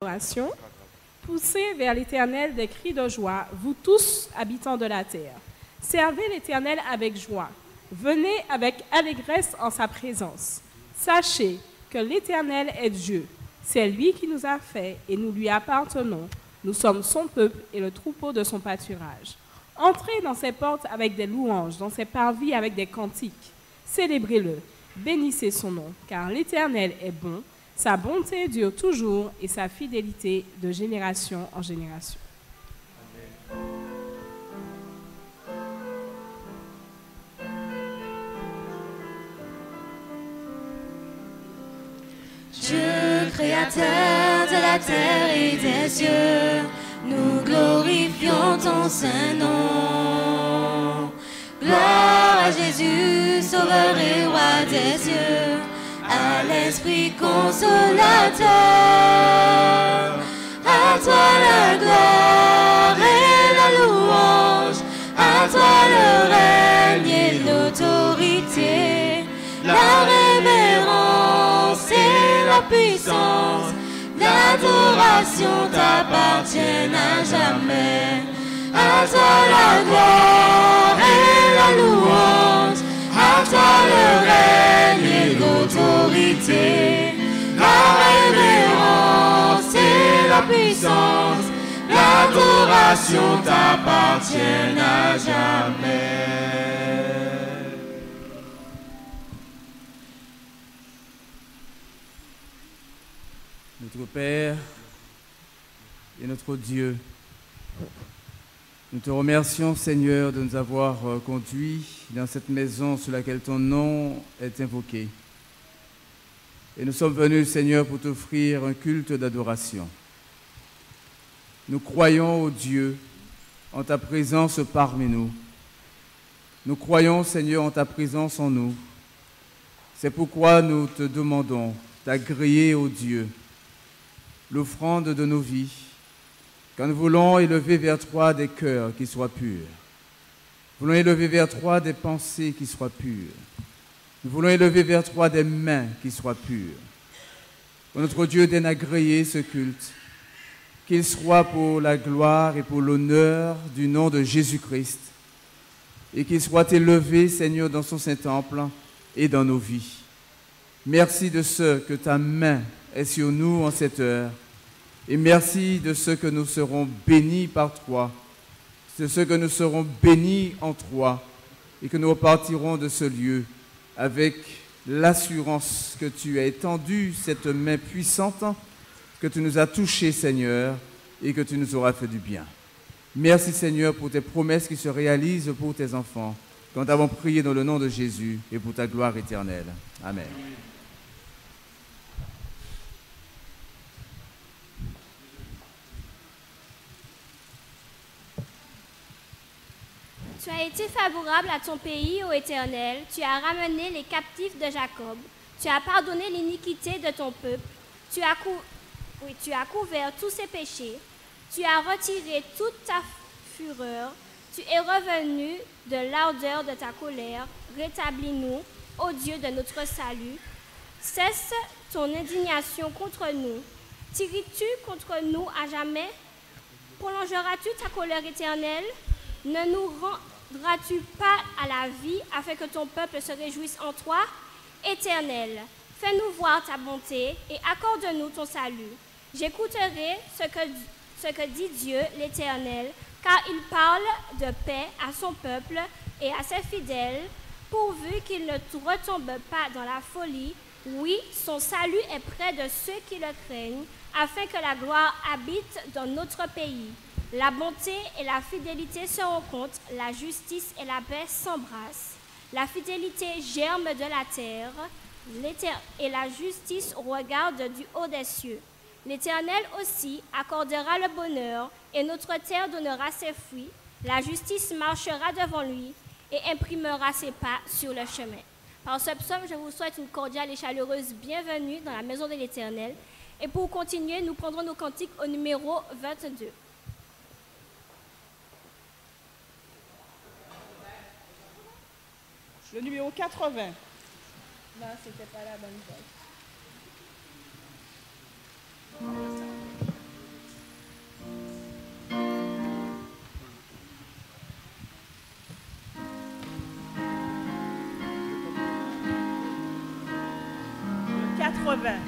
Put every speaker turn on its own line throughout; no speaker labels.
Adoration. Poussez vers l'Éternel des cris de joie, vous tous, habitants de la terre. Servez l'Éternel avec joie. Venez avec allégresse en sa présence. Sachez que l'Éternel est Dieu. C'est lui qui nous a fait et nous lui appartenons. Nous sommes son peuple et le troupeau de son pâturage. Entrez dans ses portes avec des louanges, dans ses parvis avec des cantiques. Célébrez-le, bénissez son nom, car l'Éternel est bon. Sa bonté dure toujours et sa fidélité de génération en génération.
Dieu, créateur de la terre et des cieux, nous glorifions ton saint nom. Gloire à Jésus, sauveur et roi des cieux, à l'Esprit consolateur. À toi la gloire et la louange, à toi le règne et l'autorité, la révérence et la puissance, l'adoration t'appartiennent à jamais. À toi la gloire et la louange, à toi le règne et l'autorité, la révérence et la puissance, l'adoration t'appartiennent à jamais.
Notre Père et notre Dieu, nous te remercions, Seigneur, de nous avoir conduits dans cette maison sur laquelle ton nom est invoqué. Et nous sommes venus, Seigneur, pour t'offrir un culte d'adoration. Nous croyons, ô Dieu, en ta présence parmi nous. Nous croyons, Seigneur, en ta présence en nous. C'est pourquoi nous te demandons d'agréer, ô Dieu, l'offrande de nos vies, quand nous voulons élever vers toi des cœurs qui soient purs. Nous voulons élever vers toi des pensées qui soient pures. Nous voulons élever vers toi des mains qui soient pures. Ô notre Dieu, donne agréer ce culte, qu'il soit pour la gloire et pour l'honneur du nom de Jésus-Christ, et qu'il soit élevé, Seigneur, dans son Saint-Temple et dans nos vies. Merci de ce que ta main est sur nous en cette heure. Et merci de ce que nous serons bénis par toi, de ce que nous serons bénis en toi, et que nous repartirons de ce lieu avec l'assurance que tu as étendu cette main puissante, que tu nous as touchés, Seigneur, et que tu nous auras fait du bien. Merci, Seigneur, pour tes promesses qui se réalisent pour tes enfants, quand nous avons prié dans le nom de Jésus et pour ta gloire éternelle. Amen.
Tu as été favorable à ton pays, ô Éternel. Tu as ramené les captifs de Jacob. Tu as pardonné l'iniquité de ton peuple. Tu as couvert tous ses péchés. Tu as retiré toute ta fureur. Tu es revenu de l'ardeur de ta colère. Rétablis-nous, ô Dieu de notre salut. Cesse ton indignation contre nous. Tires-tu contre nous à jamais? Prolongeras-tu ta colère éternelle? Ne nous rendras-tu pas à la vie afin que ton peuple se réjouisse en toi? Éternel, fais-nous voir ta bonté et accorde-nous ton salut. J'écouterai ce que dit Dieu l'Éternel, car il parle de paix à son peuple et à ses fidèles, pourvu qu'il ne retombe pas dans la folie. Oui, son salut est près de ceux qui le craignent, afin que la gloire habite dans notre pays. La bonté et la fidélité se rencontrent, la justice et la paix s'embrassent. La fidélité germe de la terre, et la justice regarde du haut des cieux. L'Éternel aussi accordera le bonheur, et notre terre donnera ses fruits. La justice marchera devant lui, et imprimera ses pas sur le chemin. Par ce psaume, je vous souhaite une cordiale et chaleureuse bienvenue dans la maison de l'Éternel. Et pour continuer, nous prendrons nos cantiques au numéro 22.
Le numéro 80. Là, c'était pas la bonne voix. 80.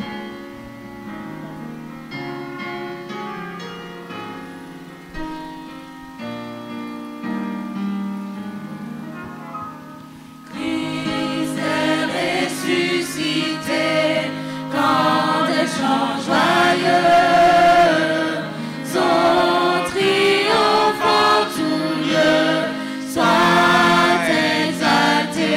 Christ est ressuscité, quand des chants joyeux sont triomphants, tout lieu soit exalté.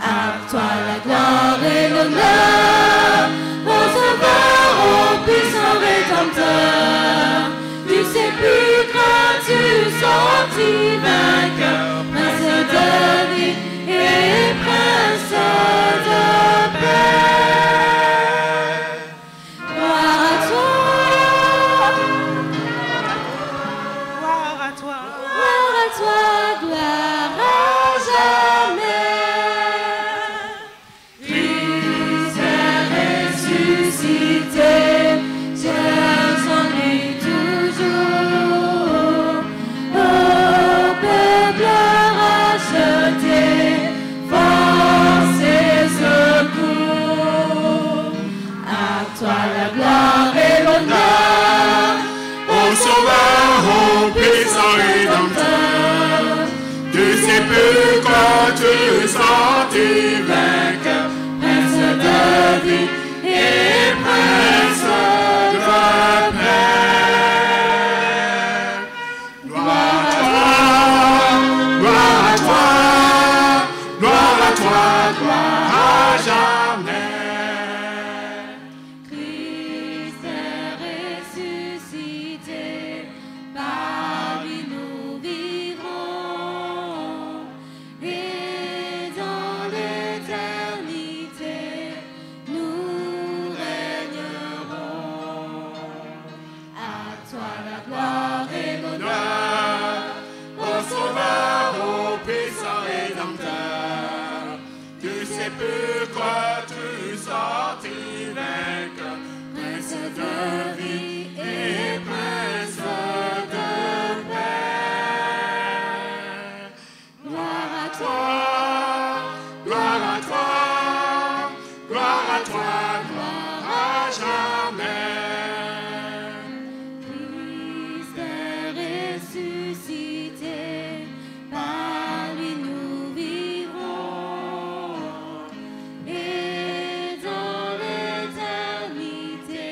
À toi la gloire et l'honneur, ô Sauveur, ô puissant Rédempteur. Du sépulcre tu sortis vainqueur, Prince de vie et Prince de paix. Gloire à toi,
Gloire à toi.
gloire à toi, gloire à jamais. Christ est ressuscité, Dieu en lui toujours. Au peuple racheté, force et secours. À toi la gloire et l'honneur,
Ô Sauveur, ô puissant Rédempteur, du sépulcre tu sortis vainqueur,
Prince de vie et Prince de paix.
gloire à toi, gloire à toi, gloire à toi, gloire à jamais.
Christ est ressuscité, par lui nous vivrons, et dans l'éternité nous régnerons. À toi la gloire et l'honneur,
Ô Sauveur, ô puissant Rédempteur, du sépulcre tu sortis vainqueur, Prince de vie et Prince de paix. Gloire à toi, gloire à toi, gloire à toi, gloire à jamais.
Christ est ressuscité, par lui nous vivrons, et dans l'éternité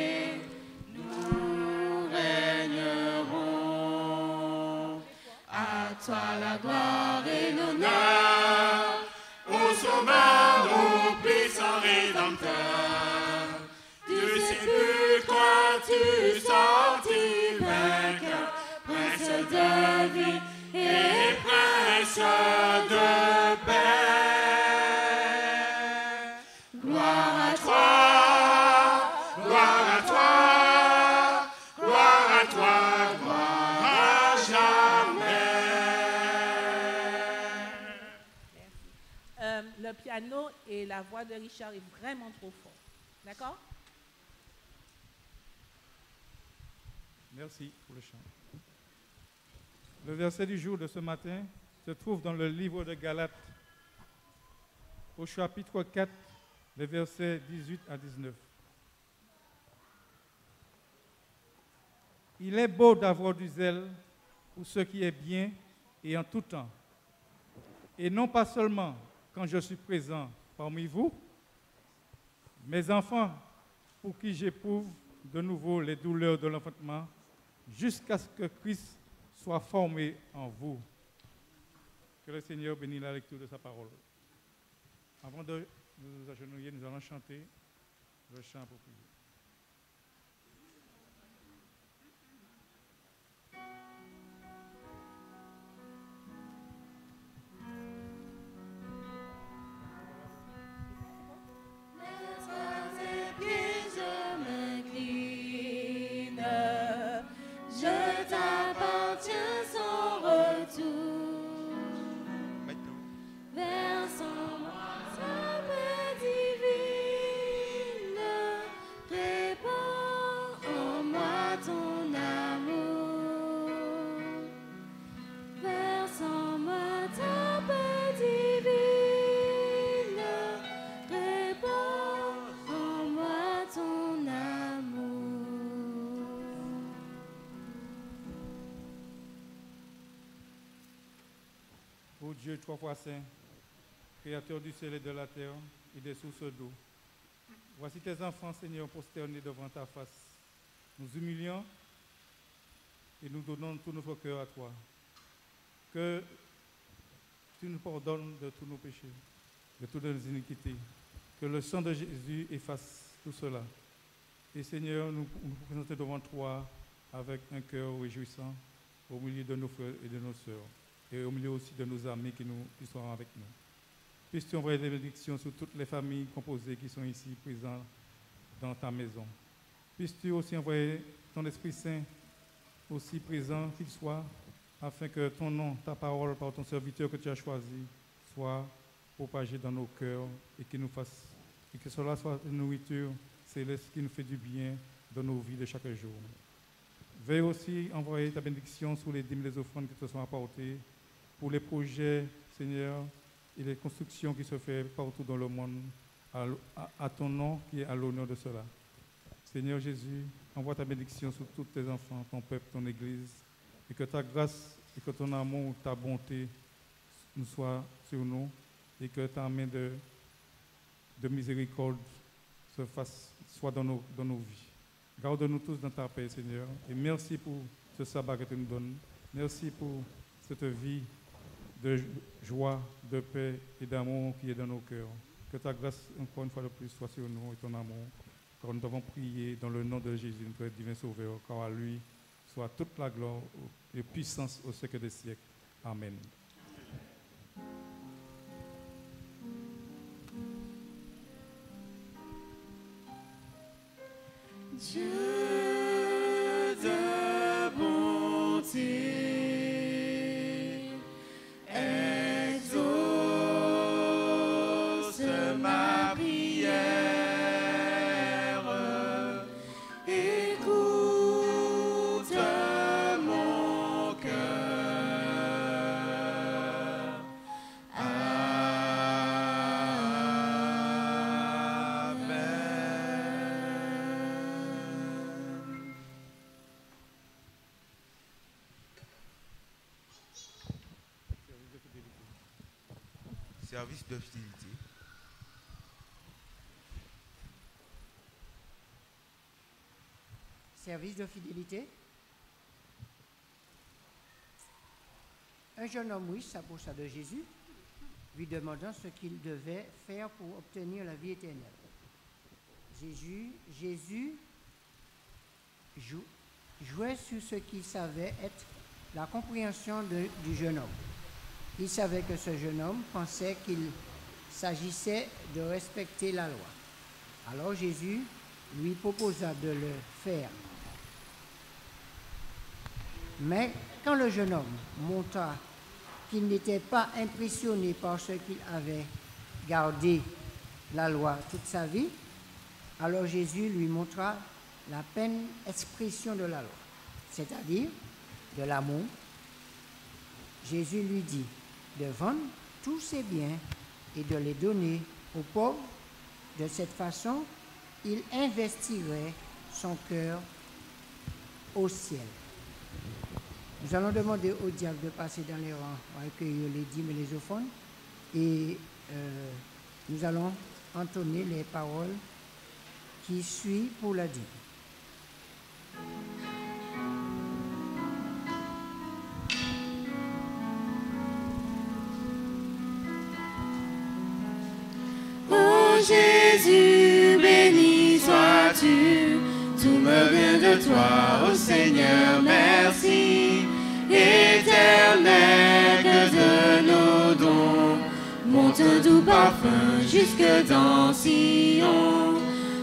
nous régnerons. À toi la gloire et l'honneur,
Ô Sauveur, ô puissant Rédempteur, du sépulcre tu sortis vainqueur, Prince de vie et Prince de paix. Gloire à toi, gloire à toi, gloire à toi, gloire à jamais.
Le piano et la voix de Richard est vraiment trop fort. D'accord?
Merci pour le chant. Le verset du jour de ce matin se trouve dans le livre de Galates, au chapitre 4, les versets 18 à 19. Il est beau d'avoir du zèle pour ce qui est bien et en tout temps, et non pas seulement quand je suis présent parmi vous, mes enfants, pour qui j'éprouve de nouveau les douleurs de l'enfantement, jusqu'à ce que Christ soit formé en vous. Que le Seigneur bénisse la lecture de sa parole. Avant de nous agenouiller, nous allons chanter le chant pour prier.
Je t'appartiens sans retour. Vers son paix divine,
Ô Dieu, trois fois saint, Créateur du ciel et de la terre et des sources d'eau, voici tes enfants, Seigneur, prosternés devant ta face. Nous humilions et nous donnons tout notre cœur à toi. Que tu nous pardonnes de tous nos péchés, de toutes nos iniquités. Que le sang de Jésus efface tout cela. Et Seigneur, nous présentons devant toi avec un cœur réjouissant au milieu de nos frères et de nos sœurs, et au milieu aussi de nos amis qui sont avec nous. Puisses-tu envoyer des bénédictions sur toutes les familles composées qui sont ici présentes dans ta maison. Puisses-tu aussi envoyer ton Esprit Saint aussi présent qu'il soit, afin que ton nom, ta parole par ton serviteur que tu as choisi, soit propagé dans nos cœurs et que cela soit une nourriture céleste qui nous fait du bien dans nos vies de chaque jour. Veuille aussi envoyer ta bénédiction sur les dîmes et les offrandes qui te sont apportées, pour les projets, Seigneur, et les constructions qui se font partout dans le monde, à ton nom qui est à l'honneur de cela. Seigneur Jésus, envoie ta bénédiction sur tous tes enfants, ton peuple, ton Église, et que ta grâce et que ton amour, ta bonté nous soient sur nous, et que ta main de miséricorde soit dans nos vies. Garde-nous tous dans ta paix, Seigneur, et merci pour ce sabbat que tu nous donnes. Merci pour cette vie de joie, de paix et d'amour qui est dans nos cœurs. Que ta grâce, encore une fois de plus, soit sur nous et ton amour. Car nous devons prier dans le nom de Jésus, notre divin Sauveur, car à lui soit toute la gloire et puissance au siècle des siècles. Amen.
Dieu de bonté, exauce ma prière, écoute mon cœur.
Service de fidélité.
Service de fidélité. Un jeune homme riche s'approcha de Jésus, lui demandant ce qu'il devait faire pour obtenir la vie éternelle. Jésus jouait sur ce qu'il savait être la compréhension du jeune homme. Il savait que ce jeune homme pensait qu'il s'agissait de respecter la loi. Alors Jésus lui proposa de le faire. Mais quand le jeune homme montra qu'il n'était pas impressionné par ce qu'il avait gardé la loi toute sa vie, alors Jésus lui montra la pleine expression de la loi, c'est-à-dire de l'amour. Jésus lui dit de vendre tous ses biens et de les donner aux pauvres. De cette façon, il investirait son cœur au ciel. Nous allons demander au diacre de passer dans les rangs pour accueillir les dîmes et les offrandes, et nous allons entonner les paroles qui suivent pour la dîme.
Ô Jésus, béni sois-tu, tout me vient de toi, ô Seigneur, merci. Éternel, que de nos dons monte un doux parfum jusque dans Sion.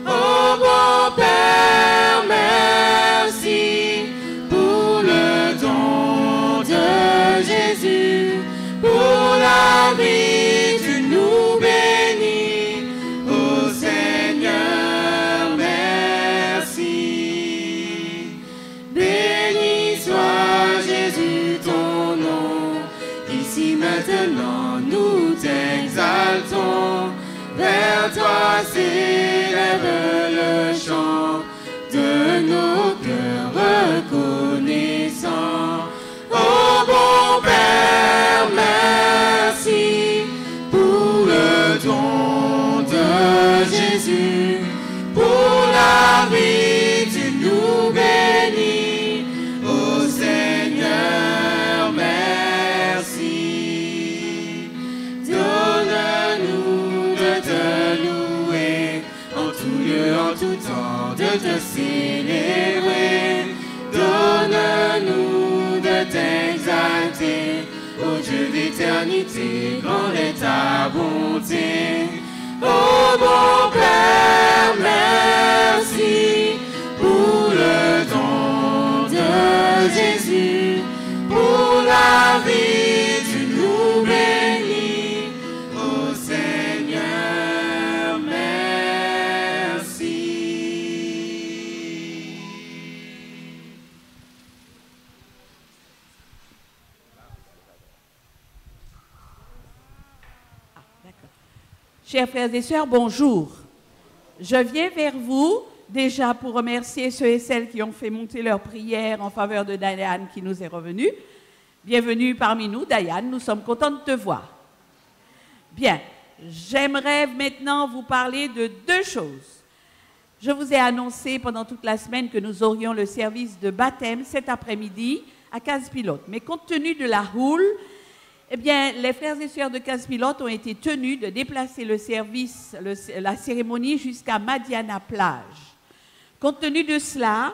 Ô bon Père, merci pour le don de Jésus, pour la vie tu nous bénis, ô Seigneur, merci. Béni soit Jésus ton nom, ici maintenant nous t'exaltons, vers toi s'élève le chant de nos cœurs reconnaissants. Ô bon Père, merci.
l'éternité, grande est ta bonté. Oh mon Père, merci pour le don de Jésus, pour la vie tu nous bénis. Oh Seigneur, merci.
Chers frères et sœurs, bonjour. Je viens vers vous déjà pour remercier ceux et celles qui ont fait monter leur prière en faveur de Diane qui nous est revenue. Bienvenue parmi nous, Diane, nous sommes contents de te voir. Bien, j'aimerais maintenant vous parler de deux choses. Je vous ai annoncé pendant toute la semaine que nous aurions le service de baptême cet après-midi à Casse-Pilote. Mais compte tenu de la houle, eh bien, les frères et sœurs de Casse-Pilote ont été tenus de déplacer le service, la cérémonie jusqu'à Madiana Plage. Compte tenu de cela,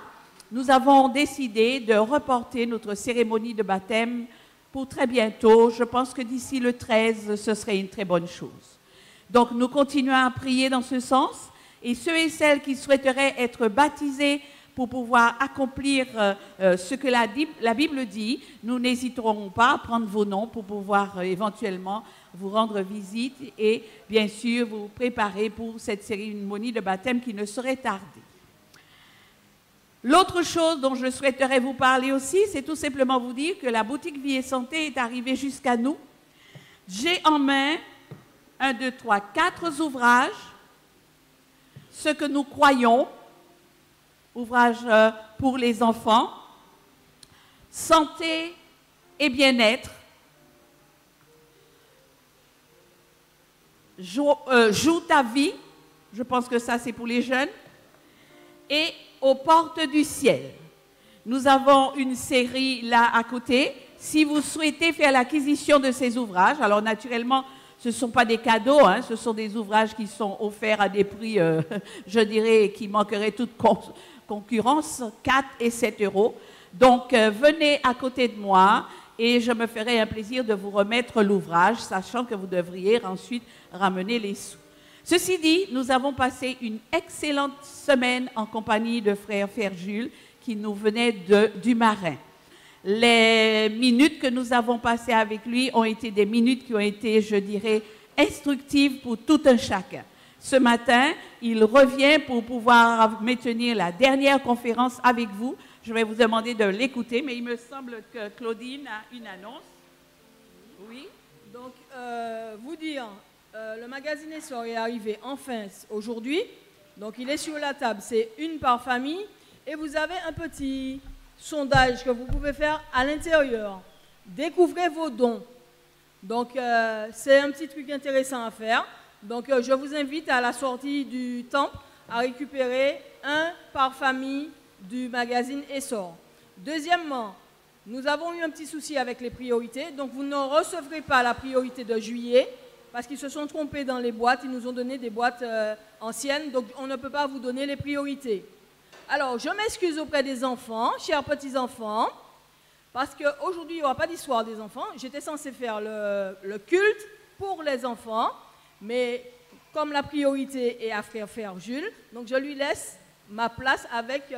nous avons décidé de reporter notre cérémonie de baptême pour très bientôt. Je pense que d'ici le 13, ce serait une très bonne chose. Donc, nous continuons à prier dans ce sens. Et ceux et celles qui souhaiteraient être baptisés pour pouvoir accomplir ce que la Bible dit, nous n'hésiterons pas à prendre vos noms pour pouvoir éventuellement vous rendre visite et bien sûr vous préparer pour cette cérémonie de baptême qui ne saurait tarder. L'autre chose dont je souhaiterais vous parler aussi, c'est tout simplement vous dire que la boutique Vie et Santé est arrivée jusqu'à nous. J'ai en main 4 ouvrages, ce que nous croyons, ouvrages pour les enfants, santé et bien-être, joue ta vie, je pense que ça c'est pour les jeunes, et aux portes du ciel. Nous avons une série là à côté. Si vous souhaitez faire l'acquisition de ces ouvrages, alors naturellement, ce ne sont pas des cadeaux, hein, ce sont des ouvrages qui sont offerts à des prix, je dirais, qui manqueraient toute concurrence, 4 et 7 euros. Donc, venez à côté de moi et je me ferai un plaisir de vous remettre l'ouvrage, sachant que vous devriez ensuite ramener les sous. Ceci dit, nous avons passé une excellente semaine en compagnie de frère Jules qui nous venait du Marin. Les minutes que nous avons passées avec lui ont été des minutes qui ont été, je dirais, instructives pour tout un chacun. Ce matin, il revient pour pouvoir me tenir la dernière conférence avec vous. Je vais vous demander de l'écouter, mais il me semble que Claudine a une annonce.
Oui, donc vous dire, le magazine Essor est arrivé enfin aujourd'hui. Donc il est sur la table, c'est une par famille. Et vous avez un petit sondage que vous pouvez faire à l'intérieur. Découvrez vos dons. Donc c'est un petit truc intéressant à faire. Donc je vous invite à la sortie du temple à récupérer un par famille du magazine Essor. Deuxièmement, nous avons eu un petit souci avec les priorités. Donc vous ne recevrez pas la priorité de juillet parce qu'ils se sont trompés dans les boîtes. Ils nous ont donné des boîtes anciennes. Donc on ne peut pas vous donner les priorités. Alors, je m'excuse auprès des enfants, chers petits-enfants, parce qu'aujourd'hui, il n'y aura pas d'histoire des enfants. J'étais censée faire le culte pour les enfants, mais comme la priorité est à frère Jules, donc je lui laisse ma place avec,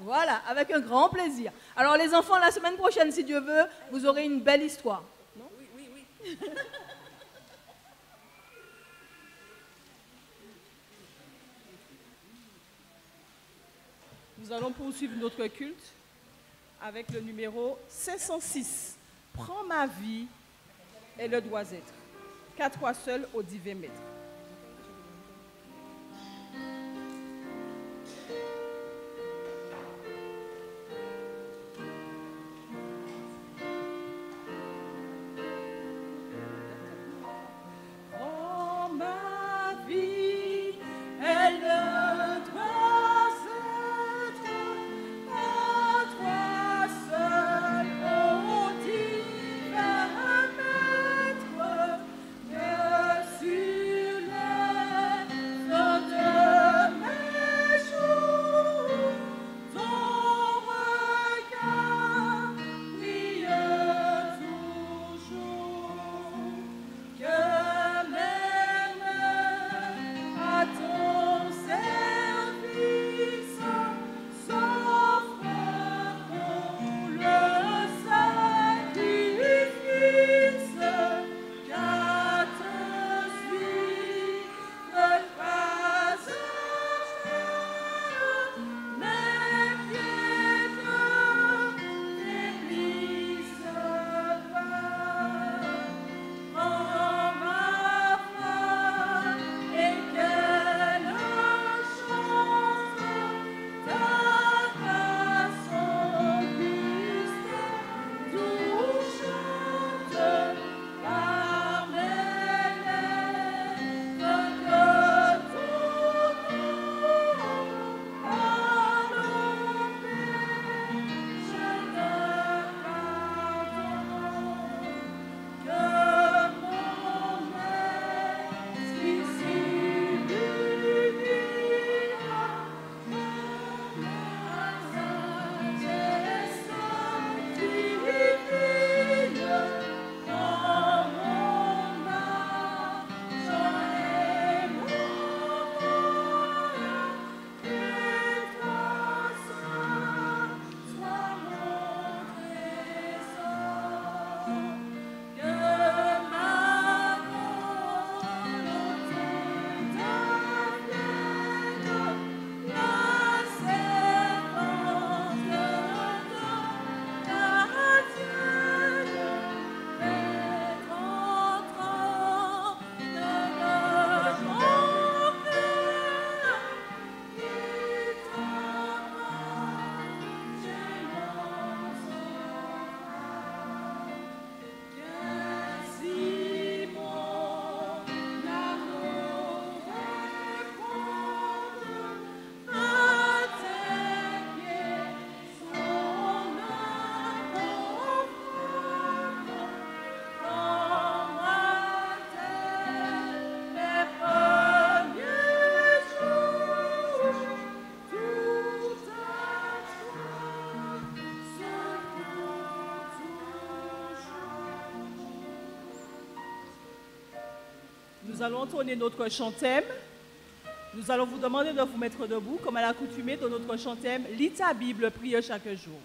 voilà, avec un grand plaisir. Alors, les enfants, la semaine prochaine, si Dieu veut, vous aurez une belle histoire. Non ? Oui.
Nous allons poursuivre notre culte avec le numéro 506. Prends ma vie et le dois être. 4 fois seul au divin maître.
Prends ma vie et le dois être. À toi seul, ô divin maître, que sur
nous allons entonner notre chant-thème. Nous allons vous demander de vous mettre debout, comme à l'accoutumée de notre chant-thème. Lis ta Bible, prie chaque jour.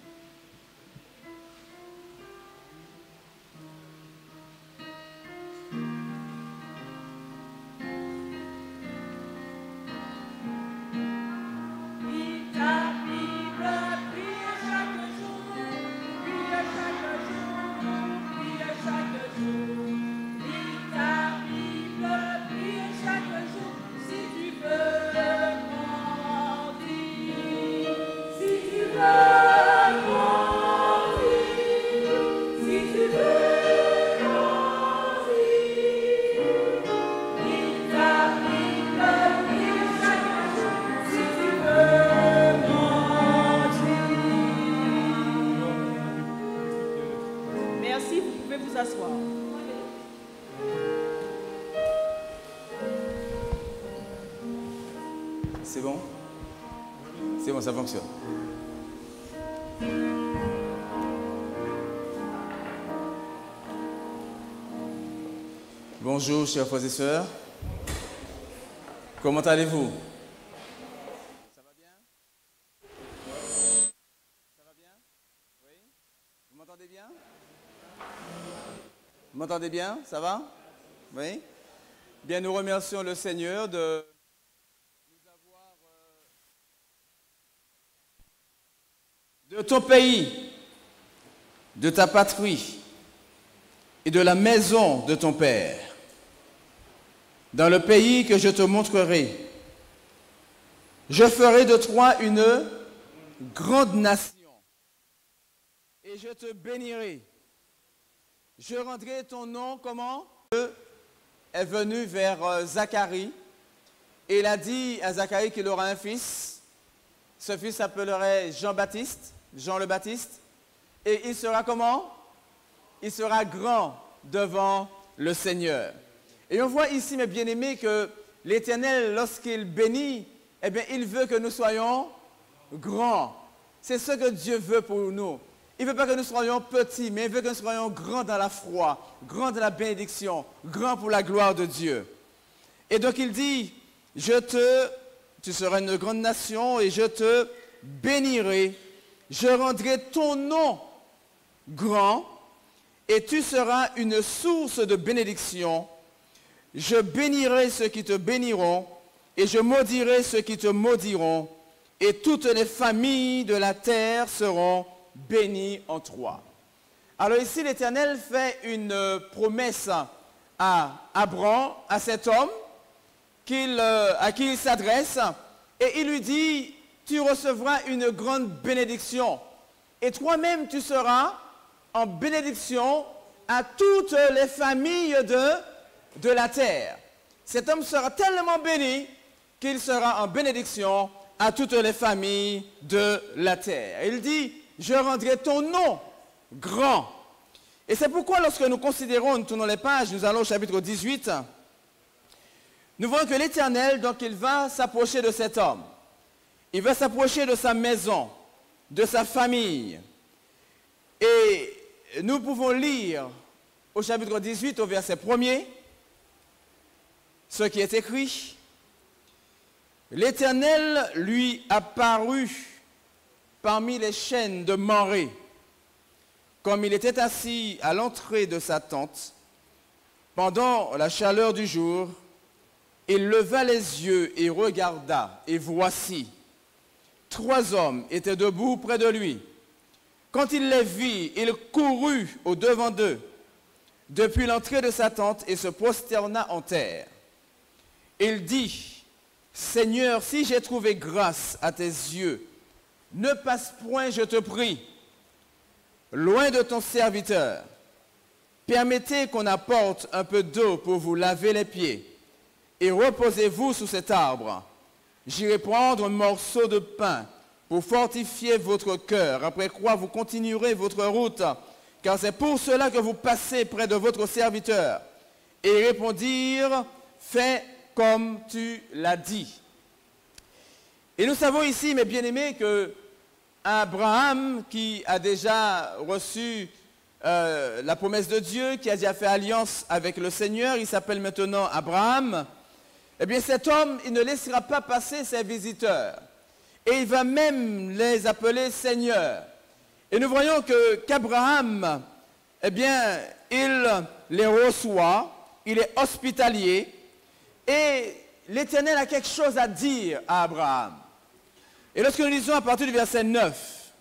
Merci, vous pouvez vous asseoir.
C'est bon? C'est bon, ça fonctionne. Bonjour, chers frères et sœurs. Comment allez-vous? Ça va bien? Ça va bien? Oui? Vous m'entendez bien? Vous m'entendez bien? Ça va? Oui? Bien, nous remercions le Seigneur de ton pays, de ta patrie et de la maison de ton Père, dans le pays que je te montrerai. Je ferai de toi une grande nation et je te bénirai. Je rendrai ton nom comment? Est venu vers Zacharie et il a dit à Zacharie qu'il aura un fils. Ce fils s'appellerait Jean-Baptiste. Jean le Baptiste, et il sera comment? Il sera grand devant le Seigneur. Et on voit ici, mes bien-aimés, que l'Éternel, lorsqu'il bénit, eh bien, il veut que nous soyons grands. C'est ce que Dieu veut pour nous. Il ne veut pas que nous soyons petits, mais il veut que nous soyons grands dans la foi, grands dans la bénédiction, grands pour la gloire de Dieu. Et donc il dit, tu seras une grande nation et je te bénirai. Je rendrai ton nom grand et tu seras une source de bénédiction. Je bénirai ceux qui te béniront et je maudirai ceux qui te maudiront. Et toutes les familles de la terre seront bénies en toi. Alors ici, l'Éternel fait une promesse à Abraham, à cet homme à qui il s'adresse, et il lui dit, tu recevras une grande bénédiction. Et toi-même, tu seras en bénédiction à toutes les familles de la terre. Cet homme sera tellement béni qu'il sera en bénédiction à toutes les familles de la terre. Il dit, je rendrai ton nom grand. Et c'est pourquoi lorsque nous considérons, nous tournons les pages, nous allons au chapitre 18, nous voyons que l'Éternel, donc il va s'approcher de cet homme. Il va s'approcher de sa maison, de sa famille. Et nous pouvons lire au chapitre 18, au verset 1er, ce qui est écrit. L'Éternel lui apparut parmi les chênes de Mamré, comme il était assis à l'entrée de sa tente. Pendant la chaleur du jour, il leva les yeux et regarda, et voici, 3 hommes étaient debout près de lui. Quand il les vit, il courut au-devant d'eux, depuis l'entrée de sa tente, et se prosterna en terre. Il dit, Seigneur, si j'ai trouvé grâce à tes yeux, ne passe point, je te prie, loin de ton serviteur. Permettez qu'on apporte un peu d'eau pour vous laver les pieds, et reposez-vous sous cet arbre. J'irai prendre un morceau de pain pour fortifier votre cœur, après quoi vous continuerez votre route, car c'est pour cela que vous passez près de votre serviteur. Et répondirent, fais comme tu l'as dit. Et nous savons ici, mes bien-aimés, que Abraham, qui a déjà reçu la promesse de Dieu, qui a déjà fait alliance avec le Seigneur, il s'appelle maintenant Abraham, eh bien cet homme, il ne laissera pas passer ses visiteurs. Et il va même les appeler Seigneur. Et nous voyons qu'Abraham, eh bien, il les reçoit, il est hospitalier, et l'Éternel a quelque chose à dire à Abraham. Et lorsque nous lisons à partir du verset 9,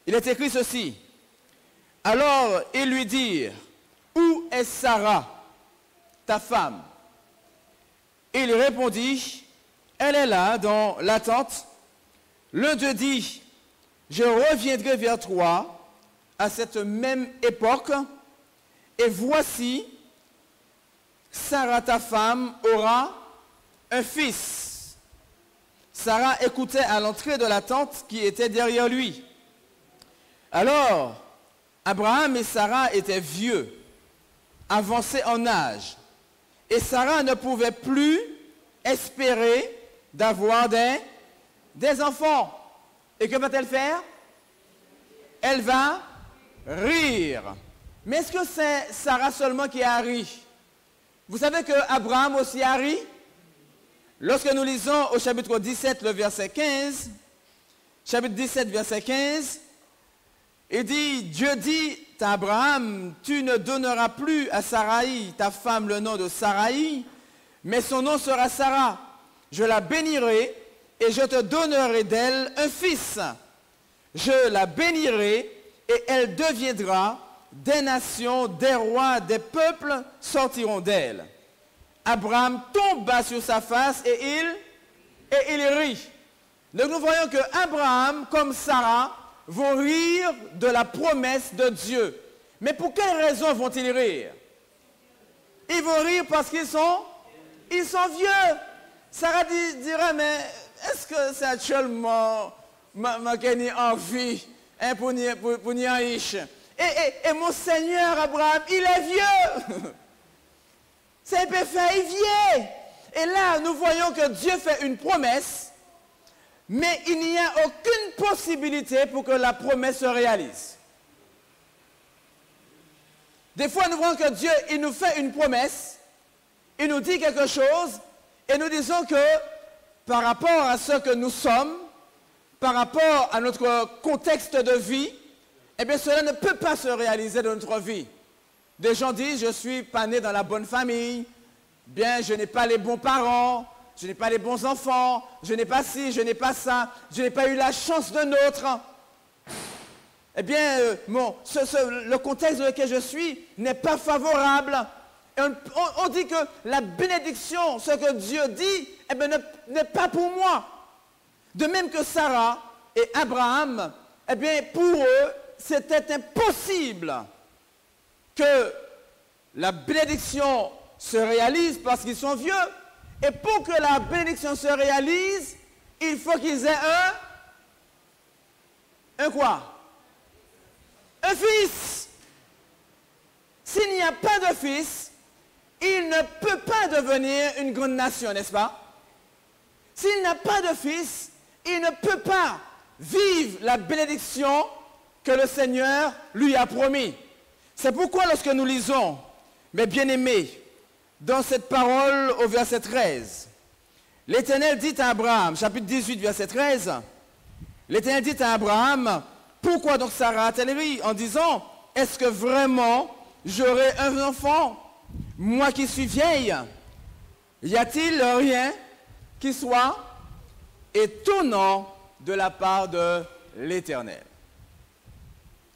il est écrit ceci. Alors ils lui dirent, où est Sarah, ta femme? Et il répondit, elle est là dans la tente. L'un d'eux dit, je reviendrai vers toi à cette même époque, et voici, Sarah ta femme aura un fils. Sarah écoutait à l'entrée de la tente qui était derrière lui. Alors, Abraham et Sarah étaient vieux, avancés en âge, et Sarah ne pouvait plus espérer d'avoir des enfants. Et que va-t-elle faire? Elle va rire. Mais est-ce que c'est Sarah seulement qui a ri? Vous savez qu'Abraham aussi a ri? Lorsque nous lisons au chapitre 17, le verset 15, chapitre 17, verset 15, il dit, Dieu dit à Abraham, tu ne donneras plus à Saraï, ta femme, le nom de Saraï, mais son nom sera Sarah. Je la bénirai et je te donnerai d'elle un fils. Je la bénirai et elle deviendra des nations, des rois, des peuples sortiront d'elle. Abraham tomba sur sa face et il rit. Donc nous voyons que Abraham, comme Sarah, vont rire de la promesse de Dieu. Mais pour quelle raison vont-ils rire? Ils vont rire parce qu'ils sont vieux. Sarah dirait, mais est-ce que c'est actuellement ma envie hein, pour n'y riche? Et mon Seigneur Abraham, il est vieux. C'est parfait, il vient. Et là, nous voyons que Dieu fait une promesse, mais il n'y a aucune possibilité pour que la promesse se réalise. Des fois, nous voyons que Dieu, il nous fait une promesse, il nous dit quelque chose, et nous disons que par rapport à ce que nous sommes, par rapport à notre contexte de vie, eh bien, cela ne peut pas se réaliser dans notre vie. Des gens disent, je suis pas né dans la bonne famille, bien, je n'ai pas les bons parents, je n'ai pas les bons enfants, je n'ai pas ci, je n'ai pas ça, je n'ai pas eu la chance de nôtre. Eh bien, le contexte dans lequel je suis n'est pas favorable. Et on dit que la bénédiction, ce que Dieu dit, eh bien, n'est pas pour moi. De même que Sarah et Abraham, eh bien, pour eux, c'était impossible que la bénédiction se réalise parce qu'ils sont vieux. Et pour que la bénédiction se réalise, il faut qu'ils aient un quoi? Un fils. S'il n'y a pas de fils, il ne peut pas devenir une grande nation, n'est-ce pas? S'il n'a pas de fils, il ne peut pas vivre la bénédiction que le Seigneur lui a promis. C'est pourquoi lorsque nous lisons, mes bien-aimés, dans cette parole au verset 13, l'Éternel dit à Abraham, chapitre 18, verset 13, l'Éternel dit à Abraham, pourquoi donc Sarah a-t-elle ri en disant, est-ce que vraiment j'aurai un enfant, moi qui suis vieille? Y a-t-il rien qui soit étonnant de la part de l'Éternel?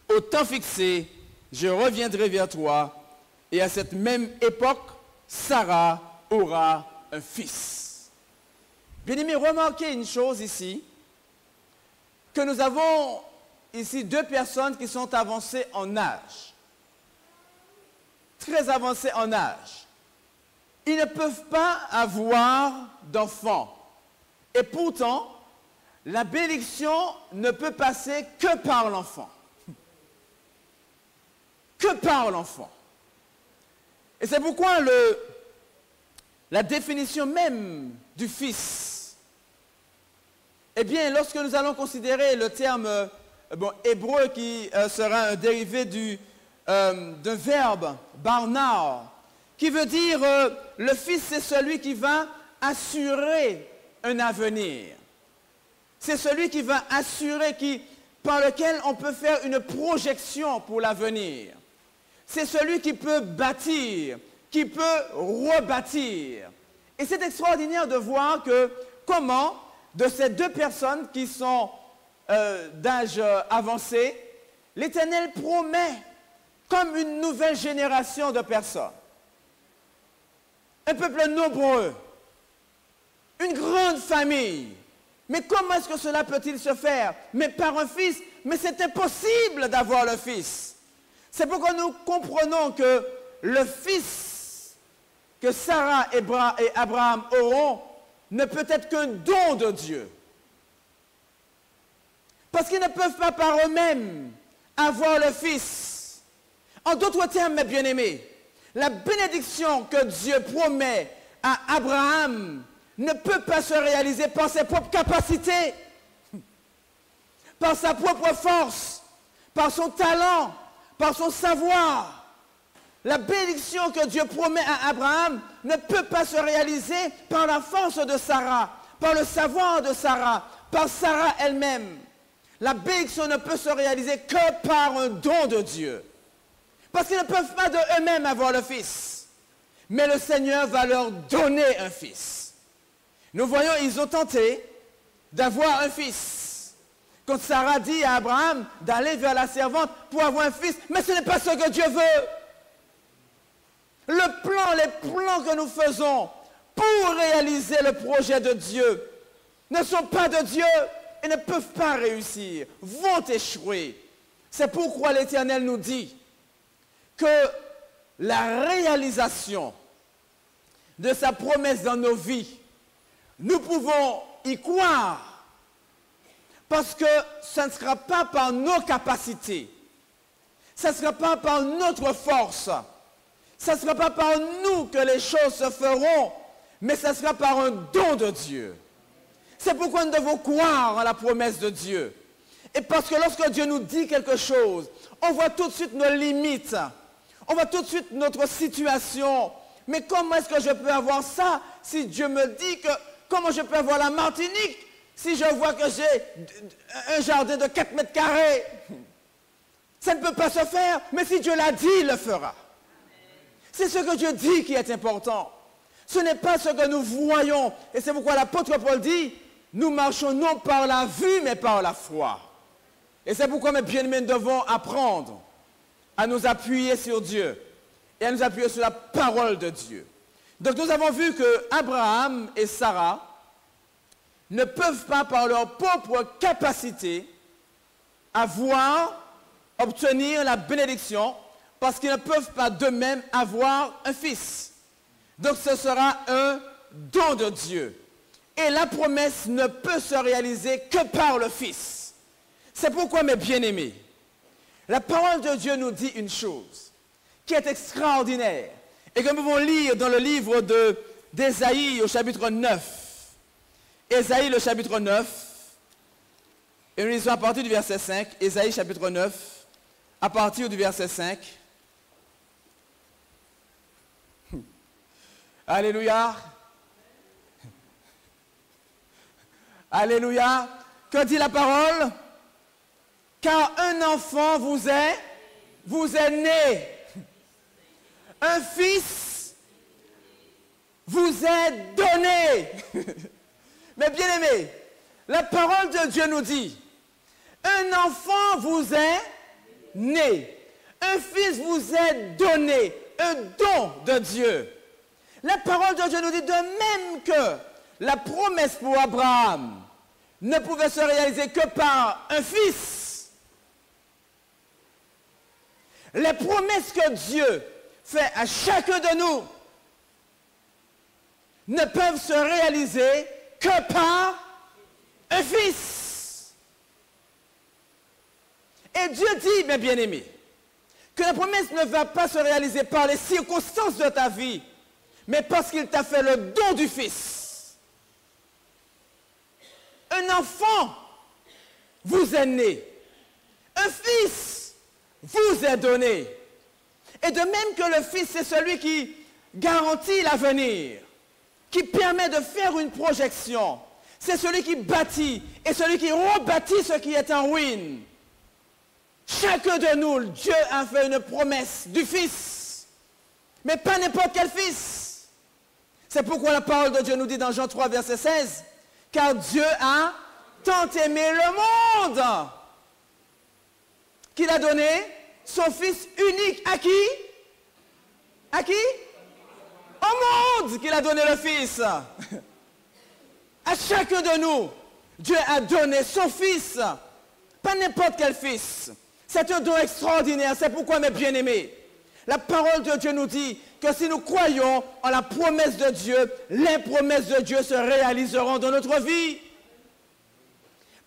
Au temps fixé, je reviendrai vers toi, et à cette même époque, Sarah aura un fils. Bien-aimés, remarquez une chose ici, que nous avons ici deux personnes qui sont avancées en âge. Très avancées en âge. Ils ne peuvent pas avoir d'enfants. Et pourtant, la bénédiction ne peut passer que par l'enfant. Que par l'enfant. Et c'est pourquoi la définition même du fils, eh bien, lorsque nous allons considérer le terme hébreu qui sera un dérivé d'un verbe, barnar, qui veut dire le fils, c'est celui qui va assurer un avenir. C'est celui qui va assurer, par lequel on peut faire une projection pour l'avenir. C'est celui qui peut bâtir, qui peut rebâtir. Et c'est extraordinaire de voir comment, de ces deux personnes qui sont d'âge avancé, l'Éternel promet comme une nouvelle génération de personnes. Un peuple nombreux, une grande famille. Mais comment est-ce que cela peut-il se faire? Mais par un fils. Mais c'est impossible d'avoir le fils. C'est pourquoi nous comprenons que le fils que Sarah et Abraham auront ne peut être qu'un don de Dieu. Parce qu'ils ne peuvent pas par eux-mêmes avoir le fils. En d'autres termes, mes bien-aimés, la bénédiction que Dieu promet à Abraham ne peut pas se réaliser par ses propres capacités, par sa propre force, par son talent, par son savoir. La bénédiction que Dieu promet à Abraham ne peut pas se réaliser par la force de Sarah, par le savoir de Sarah, par Sarah elle-même. La bénédiction ne peut se réaliser que par un don de Dieu. Parce qu'ils ne peuvent pas de eux-mêmes avoir le fils. Mais le Seigneur va leur donner un fils. Nous voyons, ils ont tenté d'avoir un fils. Quand Sarah dit à Abraham d'aller vers la servante pour avoir un fils, mais ce n'est pas ce que Dieu veut. Les plans que nous faisons pour réaliser le projet de Dieu ne sont pas de Dieu et ne peuvent pas réussir, vont échouer. C'est pourquoi l'Éternel nous dit que la réalisation de sa promesse dans nos vies, nous pouvons y croire parce que ce ne sera pas par nos capacités, ce ne sera pas par notre force, ce ne sera pas par nous que les choses se feront, mais ce sera par un don de Dieu. C'est pourquoi nous devons croire en la promesse de Dieu. Et parce que lorsque Dieu nous dit quelque chose, on voit tout de suite nos limites, on voit tout de suite notre situation. Mais comment est-ce que je peux avoir ça si Dieu me dit que... Comment je peux avoir la Martinique si je vois que j'ai un jardin de 4 mètres carrés? Ça ne peut pas se faire, mais si Dieu l'a dit, il le fera. C'est ce que Dieu dit qui est important. Ce n'est pas ce que nous voyons. Et c'est pourquoi l'apôtre Paul dit, nous marchons non par la vue, mais par la foi. Et c'est pourquoi, mes bien-aimés, nous devons apprendre à nous appuyer sur Dieu et à nous appuyer sur la parole de Dieu. Donc nous avons vu que Abraham et Sarah ne peuvent pas, par leur propre capacité, obtenir la bénédiction, parce qu'ils ne peuvent pas d'eux-mêmes avoir un fils. Donc ce sera un don de Dieu. Et la promesse ne peut se réaliser que par le Fils. C'est pourquoi, mes bien-aimés, la parole de Dieu nous dit une chose qui est extraordinaire et que nous pouvons lire dans le livre d'Ésaïe au chapitre 9. Ésaïe le chapitre 9, et nous lisons à partir du verset 5, Ésaïe chapitre 9, à partir du verset 5. Alléluia. Alléluia. Que dit la parole? Car un enfant vous est né. Un fils vous est donné. Mais bien aimés, la parole de Dieu nous dit, un enfant vous est né. Un fils vous est donné. Un don de Dieu. La parole de Dieu nous dit de même que la promesse pour Abraham ne pouvait se réaliser que par un fils. Les promesses que Dieu fait à chacun de nous ne peuvent se réaliser que par un fils. Et Dieu dit, mes bien-aimés, que la promesse ne va pas se réaliser par les circonstances de ta vie, mais parce qu'il t'a fait le don du Fils. Un enfant vous est né. Un fils vous est donné.
Et de même que le Fils, c'est celui qui garantit l'avenir, qui permet de faire une projection. C'est celui qui bâtit et celui qui rebâtit ce qui est en ruine. Chacun de nous, Dieu a fait une promesse du Fils, mais pas n'importe quel Fils. C'est pourquoi la parole de Dieu nous dit dans Jean 3, verset 16, « Car Dieu a tant aimé le monde qu'il a donné son Fils unique à qui? À qui? Au monde qu'il a donné le Fils. À chacun de nous, Dieu a donné son Fils, pas n'importe quel Fils. C'est un don extraordinaire, c'est pourquoi, mes bien-aimés, la parole de Dieu nous dit que si nous croyons en la promesse de Dieu, les promesses de Dieu se réaliseront dans notre vie.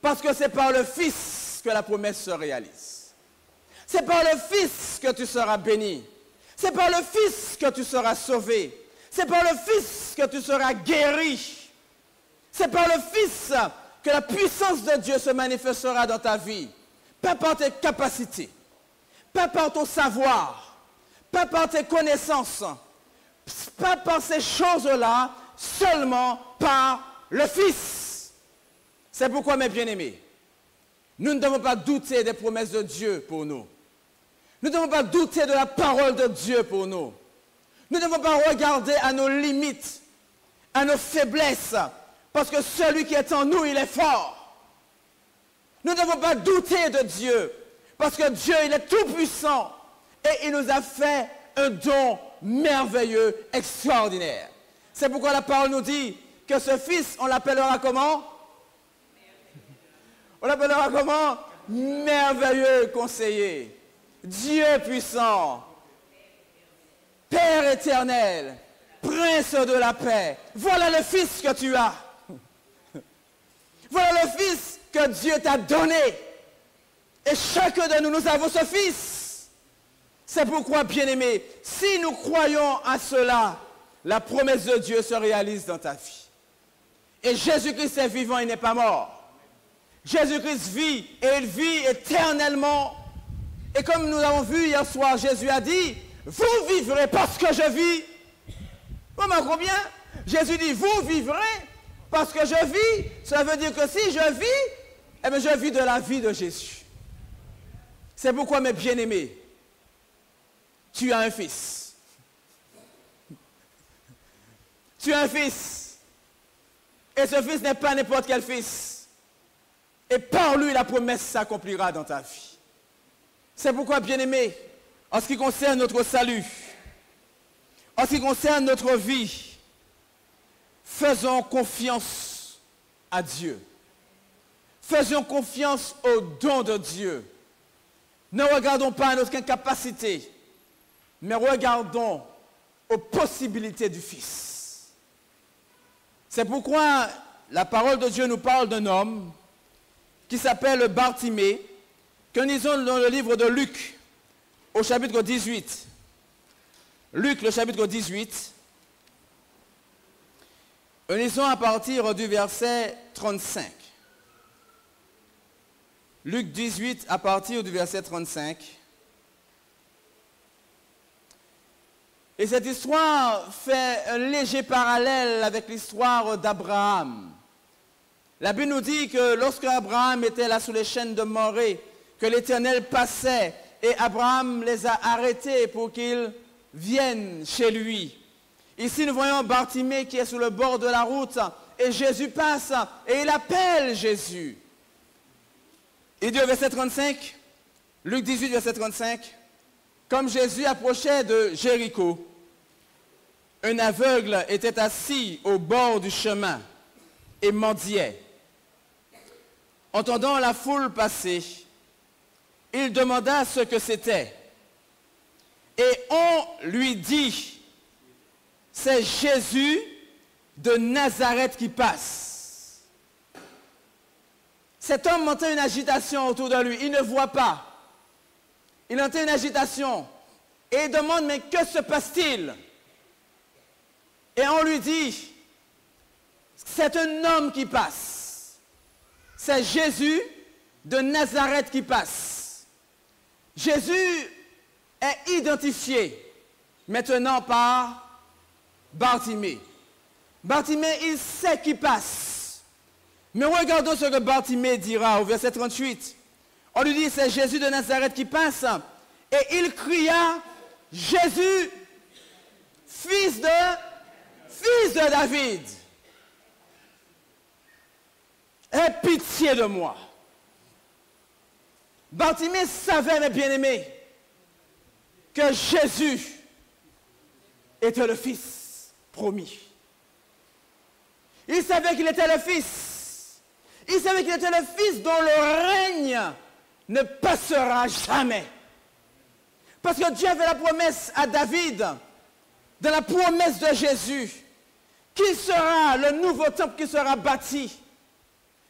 Parce que c'est par le Fils que la promesse se réalise. C'est par le Fils que tu seras béni. C'est par le Fils que tu seras sauvé. C'est par le Fils que tu seras guéri. C'est par le Fils que la puissance de Dieu se manifestera dans ta vie. Pas par tes capacités, pas par ton savoir, pas par tes connaissances, pas par ces choses-là, seulement par le Fils. C'est pourquoi, mes bien-aimés, nous ne devons pas douter des promesses de Dieu pour nous. Nous ne devons pas douter de la parole de Dieu pour nous. Nous ne devons pas regarder à nos limites, à nos faiblesses, parce que celui qui est en nous, il est fort. Nous ne devons pas douter de Dieu, parce que Dieu, il est tout puissant, et il nous a fait un don merveilleux, extraordinaire. C'est pourquoi la parole nous dit que ce Fils, on l'appellera comment? On l'appellera comment? Merveilleux conseiller, Dieu puissant, Père éternel, Prince de la paix. Voilà le Fils que tu as. Voilà le Fils que Dieu t'a donné. Et chacun de nous, nous avons ce Fils. C'est pourquoi, bien-aimés, si nous croyons à cela, la promesse de Dieu se réalise dans ta vie. Et Jésus-Christ est vivant, il n'est pas mort. Jésus-Christ vit et il vit éternellement. Et comme nous l'avons vu hier soir, Jésus a dit, vous vivrez parce que je vis. Vous remarquez bien? Jésus dit, vous vivrez parce que je vis. Ça veut dire que si je vis, eh bien je vis de la vie de Jésus. C'est pourquoi, mes bien-aimés, tu as un Fils. Tu as un Fils. Et ce Fils n'est pas n'importe quel Fils. Et par lui, la promesse s'accomplira dans ta vie. C'est pourquoi, bien-aimés, en ce qui concerne notre salut, en ce qui concerne notre vie, faisons confiance à Dieu. Faisons confiance au don de Dieu. Ne regardons pas à notre incapacité, mais regardons aux possibilités du Fils. C'est pourquoi la parole de Dieu nous parle d'un homme qui s'appelle Bartimée, que nous lisons dans le livre de Luc, au chapitre 18. Luc, le chapitre 18. Nous lisons à partir du verset 35. Luc 18, à partir du verset 35. Et cette histoire fait un léger parallèle avec l'histoire d'Abraham. La Bible nous dit que lorsque Abraham était là sous les chênes de Morée, que l'Éternel passait et Abraham les a arrêtés pour qu'ils viennent chez lui. Ici, nous voyons Bartimée qui est sur le bord de la route et Jésus passe et il appelle Jésus. Il dit au verset 35, Luc 18, verset 35, « Comme Jésus approchait de Jéricho, un aveugle était assis au bord du chemin et mendiait. Entendant la foule passer, il demanda ce que c'était. Et on lui dit, c'est Jésus de Nazareth qui passe. Cet homme entend une agitation autour de lui. Il ne voit pas. Il entend une agitation. Et il demande, mais que se passe-t-il? Et on lui dit, c'est un homme qui passe. C'est Jésus de Nazareth qui passe. Jésus est identifié maintenant par Bartimée. Bartimée, il sait qui passe. Mais regardons ce que Bartimée dira au verset 38. On lui dit, c'est Jésus de Nazareth qui passe. Et il cria, Jésus, fils de David, aie pitié de moi. Bartimée savait, mes bien-aimés, que Jésus était le Fils promis. Il savait qu'il était le Fils. Il savait qu'il était le Fils dont le règne ne passera jamais. Parce que Dieu avait la promesse à David, de la promesse de Jésus, qu'il sera le nouveau temple qui sera bâti.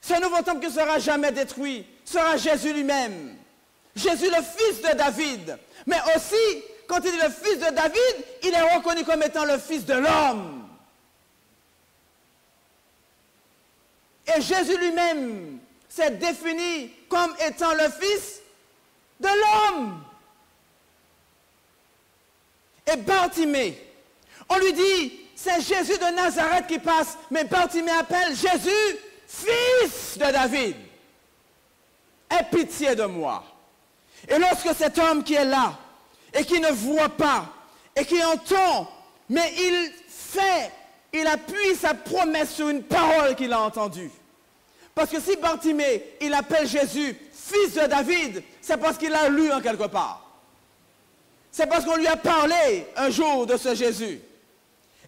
Ce nouveau temple qui ne sera jamais détruit sera Jésus lui-même. Jésus, le fils de David. Mais aussi, quand il est le fils de David, il est reconnu comme étant le fils de l'homme. Et Jésus lui-même s'est défini comme étant le fils de l'homme. Et Bartimée, on lui dit, c'est Jésus de Nazareth qui passe, mais Bartimée appelle Jésus, fils de David. Aie pitié de moi. Et lorsque cet homme qui est là, et qui ne voit pas, et qui entend, mais il appuie sa promesse sur une parole qu'il a entendue. Parce que si Bartimée, il appelle Jésus, fils de David, c'est parce qu'il l'a lu en quelque part. C'est parce qu'on lui a parlé un jour de ce Jésus.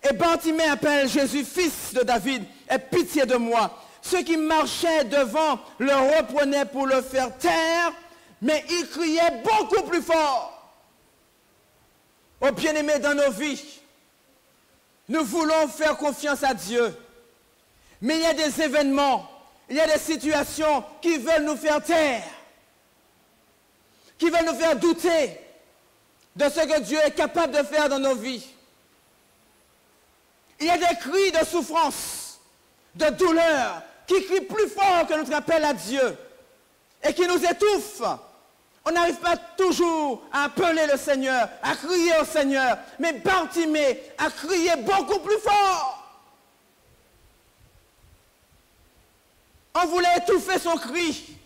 Et Bartimée appelle Jésus, fils de David, aie pitié de moi. Ceux qui marchaient devant le reprenaient pour le faire taire, mais il criait beaucoup plus fort. Oh bien-aimés, dans nos vies, nous voulons faire confiance à Dieu. Mais il y a des événements, il y a des situations qui veulent nous faire taire, qui veulent nous faire douter de ce que Dieu est capable de faire dans nos vies. Il y a des cris de souffrance, de douleur, qui crient plus fort que notre appel à Dieu et qui nous étouffent. On n'arrive pas toujours à appeler le Seigneur, à crier au Seigneur, mais Bartimée a crié beaucoup plus fort. On voulait étouffer son cri.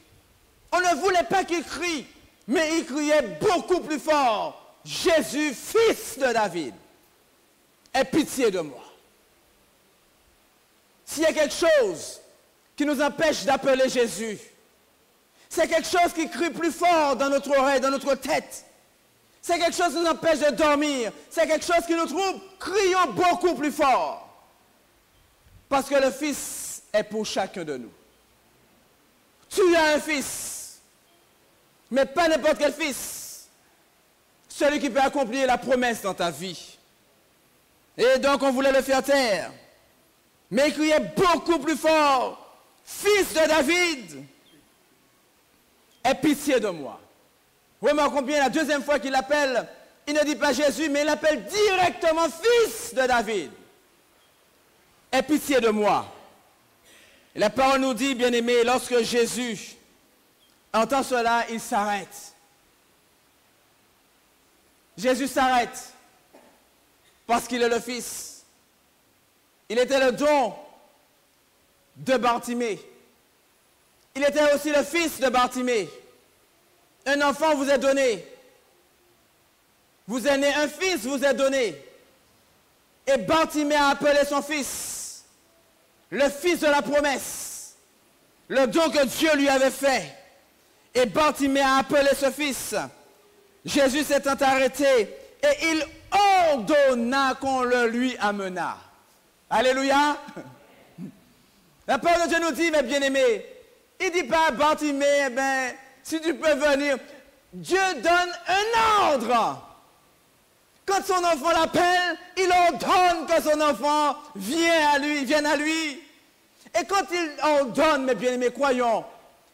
On ne voulait pas qu'il crie, mais il criait beaucoup plus fort. Jésus, fils de David, aie pitié de moi. S'il y a quelque chose qui nous empêche d'appeler Jésus, c'est quelque chose qui crie plus fort dans notre oreille, dans notre tête. C'est quelque chose qui nous empêche de dormir. C'est quelque chose qui nous trouble. Crions beaucoup plus fort. Parce que le Fils est pour chacun de nous. Tu as un Fils, mais pas n'importe quel Fils. Celui qui peut accomplir la promesse dans ta vie. Et donc on voulait le faire taire. Mais il criait beaucoup plus fort. Fils de David, aie pitié de moi. Remarquons bien la deuxième fois qu'il l'appelle, il ne dit pas Jésus, mais il l'appelle directement fils de David. Aie pitié de moi. Et la parole nous dit, bien aimé, lorsque Jésus entend cela, il s'arrête. Jésus s'arrête parce qu'il est le Fils. Il était le don de Bartimée. Il était aussi le fils de Bartimée. Un enfant vous est donné. Vous êtes né, un fils vous est donné. Et Bartimée a appelé son fils, le fils de la promesse, le don que Dieu lui avait fait. Et Bartimée a appelé ce fils. Jésus s'étant arrêté et il ordonna qu'on le lui amena. Alléluia. La parole de Dieu nous dit, mes bien-aimés, il ne dit pas à Bartimée, si tu peux venir. Dieu donne un ordre. Quand son enfant l'appelle, il ordonne que son enfant vienne à lui. Et quand il ordonne, mes bien-aimés, croyons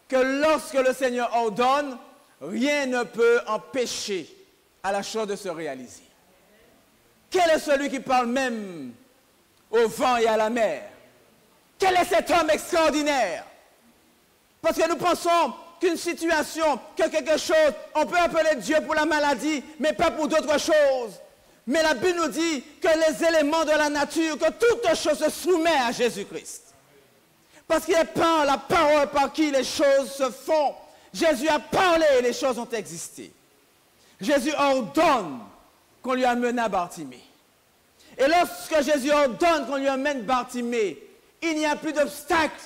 que lorsque le Seigneur ordonne, rien ne peut empêcher à la chose de se réaliser. Quel est celui qui parle même au vent et à la mer? Quel est cet homme extraordinaire? Parce que nous pensons qu'une situation, que quelque chose, on peut appeler Dieu pour la maladie, mais pas pour d'autres choses. Mais la Bible nous dit que les éléments de la nature, que toute chose se soumet à Jésus-Christ. Parce qu'il est par la parole par qui les choses se font. Jésus a parlé et les choses ont existé. Jésus ordonne qu'on lui amène à Bartimée. Et lorsque Jésus ordonne qu'on lui amène Bartimée, il n'y a plus d'obstacle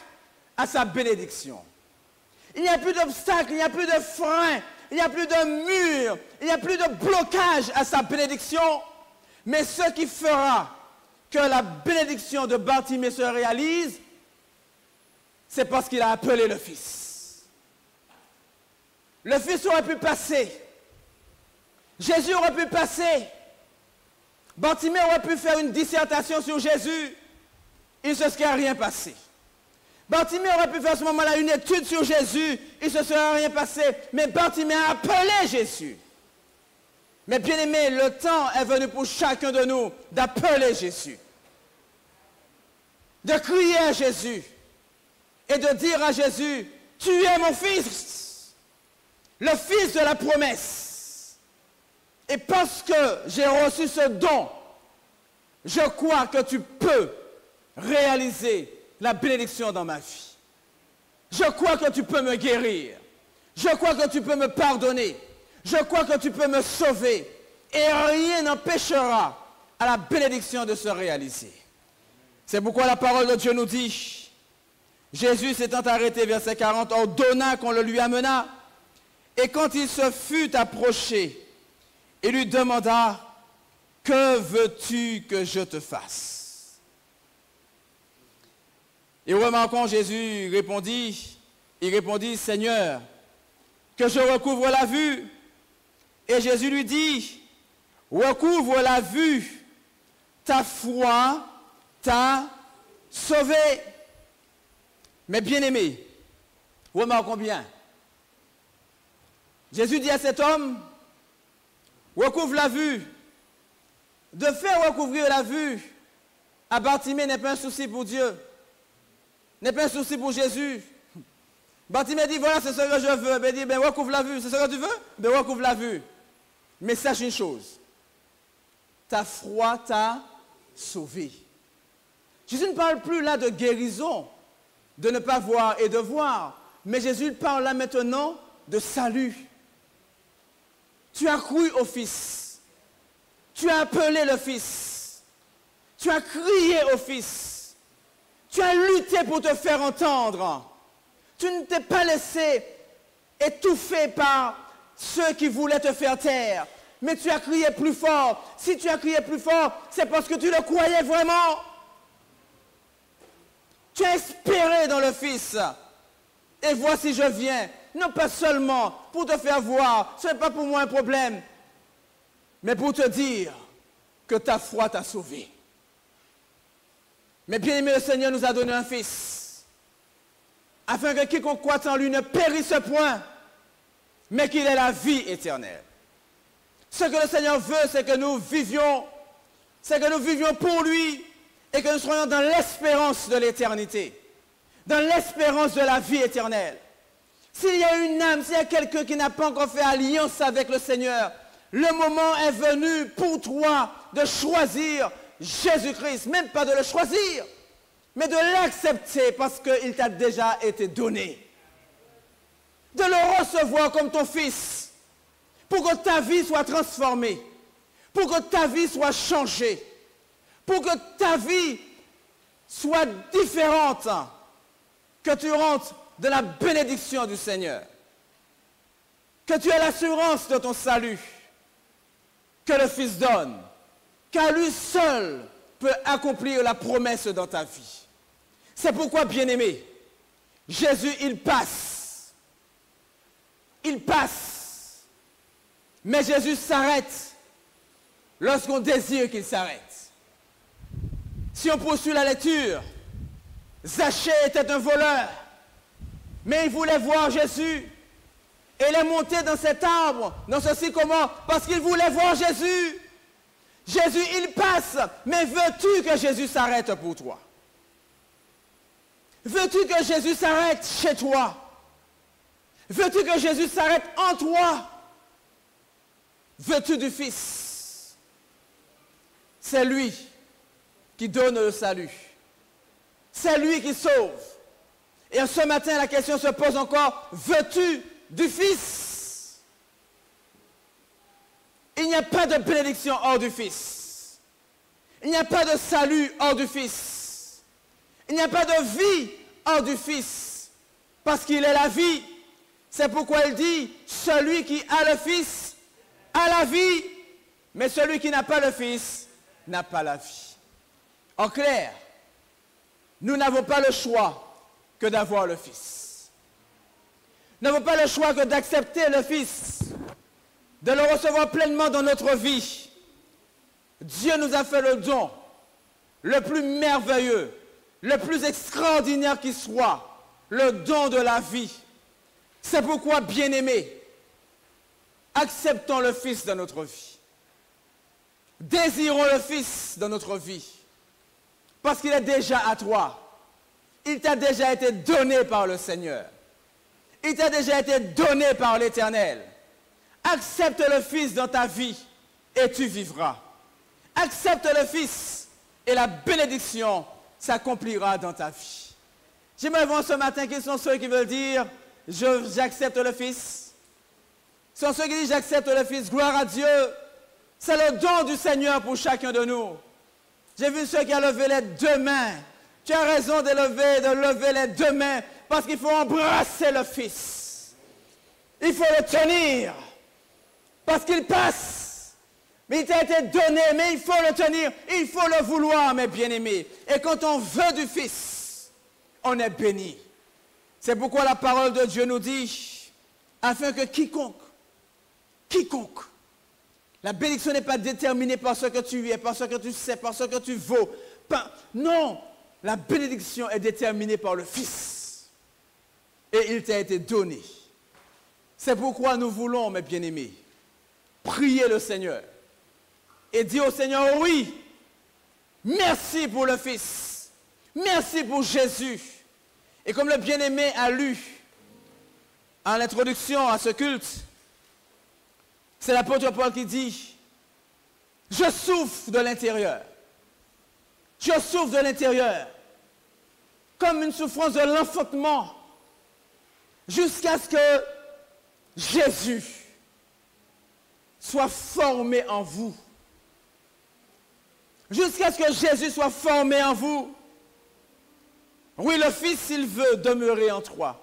à sa bénédiction. Il n'y a plus d'obstacle, il n'y a plus de frein, il n'y a plus de mur, il n'y a plus de blocage à sa bénédiction. Mais ce qui fera que la bénédiction de Bartimée se réalise, c'est parce qu'il a appelé le Fils. Le Fils aurait pu passer. Jésus aurait pu passer. Bartimée aurait pu faire une dissertation sur Jésus. Il ne se serait rien passé. Bartimée aurait pu faire à ce moment-là une étude sur Jésus. Il ne se serait rien passé. Mais Bartimée a appelé Jésus. Mais bien aimé, le temps est venu pour chacun de nous d'appeler Jésus. De crier à Jésus. Et de dire à Jésus, tu es mon Fils. Le Fils de la promesse. Et parce que j'ai reçu ce don, je crois que tu peux réaliser la bénédiction dans ma vie. Je crois que tu peux me guérir. Je crois que tu peux me pardonner. Je crois que tu peux me sauver. Et rien n'empêchera à la bénédiction de se réaliser. C'est pourquoi la parole de Dieu nous dit, Jésus s'étant arrêté, verset 40, ordonna qu'on le lui amena. Et quand il se fut approché, il lui demanda, que veux-tu que je te fasse? Et remarquons, Jésus répondit, Seigneur, que je recouvre la vue. Et Jésus lui dit, recouvre la vue, ta foi t'a sauvé. Mais bien-aimé, remarquons bien, Jésus dit à cet homme, recouvre la vue. De faire recouvrir la vue à Bartimée n'est pas un souci pour Dieu, n'est pas un souci pour Jésus. Bartimée dit, voilà, c'est ce que je veux. Il dit, ben recouvre la vue, c'est ce que tu veux? Ben recouvre la vue. Mais sache une chose, ta foi t'a sauvé. Jésus ne parle plus là de guérison, de ne pas voir et de voir, mais Jésus parle là maintenant de salut. Tu as cru au Fils. Tu as appelé le Fils. Tu as crié au Fils. Tu as lutté pour te faire entendre. Tu ne t'es pas laissé étouffer par ceux qui voulaient te faire taire. Mais tu as crié plus fort. Si tu as crié plus fort, c'est parce que tu le croyais vraiment. Tu as espéré dans le Fils. Et voici, je viens. Non pas seulement pour te faire voir, ce n'est pas pour moi un problème, mais pour te dire que ta foi t'a sauvé. Mais bien aimé, le Seigneur nous a donné un Fils, afin que quiconque croit en lui ne périsse point, mais qu'il ait la vie éternelle. Ce que le Seigneur veut, c'est que nous vivions pour lui, et que nous soyons dans l'espérance de l'éternité, dans l'espérance de la vie éternelle. S'il y a une âme, s'il y a quelqu'un qui n'a pas encore fait alliance avec le Seigneur, le moment est venu pour toi de choisir Jésus-Christ, même pas de le choisir, mais de l'accepter parce qu'il t'a déjà été donné. De le recevoir comme ton Fils, pour que ta vie soit transformée, pour que ta vie soit changée, pour que ta vie soit différente, que tu rentres de la bénédiction du Seigneur, que tu aies l'assurance de ton salut, que le Fils donne, car lui seul peut accomplir la promesse dans ta vie. C'est pourquoi, bien-aimé, Jésus, il passe, mais Jésus s'arrête lorsqu'on désire qu'il s'arrête. Si on poursuit la lecture, Zachée était un voleur, mais il voulait voir Jésus. Et il est monté dans cet arbre, dans ce sycomore, parce qu'il voulait voir Jésus. Jésus, il passe, mais veux-tu que Jésus s'arrête pour toi? Veux-tu que Jésus s'arrête chez toi? Veux-tu que Jésus s'arrête en toi? Veux-tu du Fils? C'est lui qui donne le salut. C'est lui qui sauve. Et ce matin, la question se pose encore, veux-tu du Fils? Il n'y a pas de bénédiction hors du Fils. Il n'y a pas de salut hors du Fils. Il n'y a pas de vie hors du Fils. Parce qu'il est la vie. C'est pourquoi il dit, celui qui a le Fils a la vie, mais celui qui n'a pas le Fils n'a pas la vie. En clair, nous n'avons pas le choix que d'avoir le Fils. Nous n'avons pas le choix que d'accepter le Fils, de le recevoir pleinement dans notre vie. Dieu nous a fait le don le plus merveilleux, le plus extraordinaire qui soit, le don de la vie. C'est pourquoi, bien-aimés, acceptons le Fils dans notre vie. Désirons le Fils dans notre vie. Parce qu'il est déjà à toi. Il t'a déjà été donné par le Seigneur. Il t'a déjà été donné par l'Éternel. Accepte le Fils dans ta vie et tu vivras. Accepte le Fils et la bénédiction s'accomplira dans ta vie. J'aimerais voir ce matin qui sont ceux qui veulent dire j'accepte le Fils. Ce sont ceux qui disent j'accepte le Fils. Gloire à Dieu. C'est le don du Seigneur pour chacun de nous. J'ai vu ceux qui ont levé les deux mains. Tu as raison de lever les deux mains parce qu'il faut embrasser le Fils. Il faut le tenir parce qu'il passe. Mais il t'a été donné, mais il faut le tenir. Il faut le vouloir, mes bien-aimés. Et quand on veut du Fils, on est béni. C'est pourquoi la parole de Dieu nous dit, afin que quiconque, la bénédiction n'est pas déterminée par ce que tu es, par ce que tu sais, par ce que tu vaux. Non, la bénédiction est déterminée par le Fils. Et il t'a été donné. C'est pourquoi nous voulons, mes bien-aimés, prier le Seigneur et dire au Seigneur, oui, merci pour le Fils, merci pour Jésus. Et comme le bien-aimé a lu en l'introduction à ce culte, c'est l'apôtre Paul qui dit, je souffre de l'intérieur. Je souffre de l'intérieur. Comme une souffrance de l'enfantement. Jusqu'à ce que Jésus soit formé en vous. Jusqu'à ce que Jésus soit formé en vous. Oui, le Fils, il veut demeurer en toi.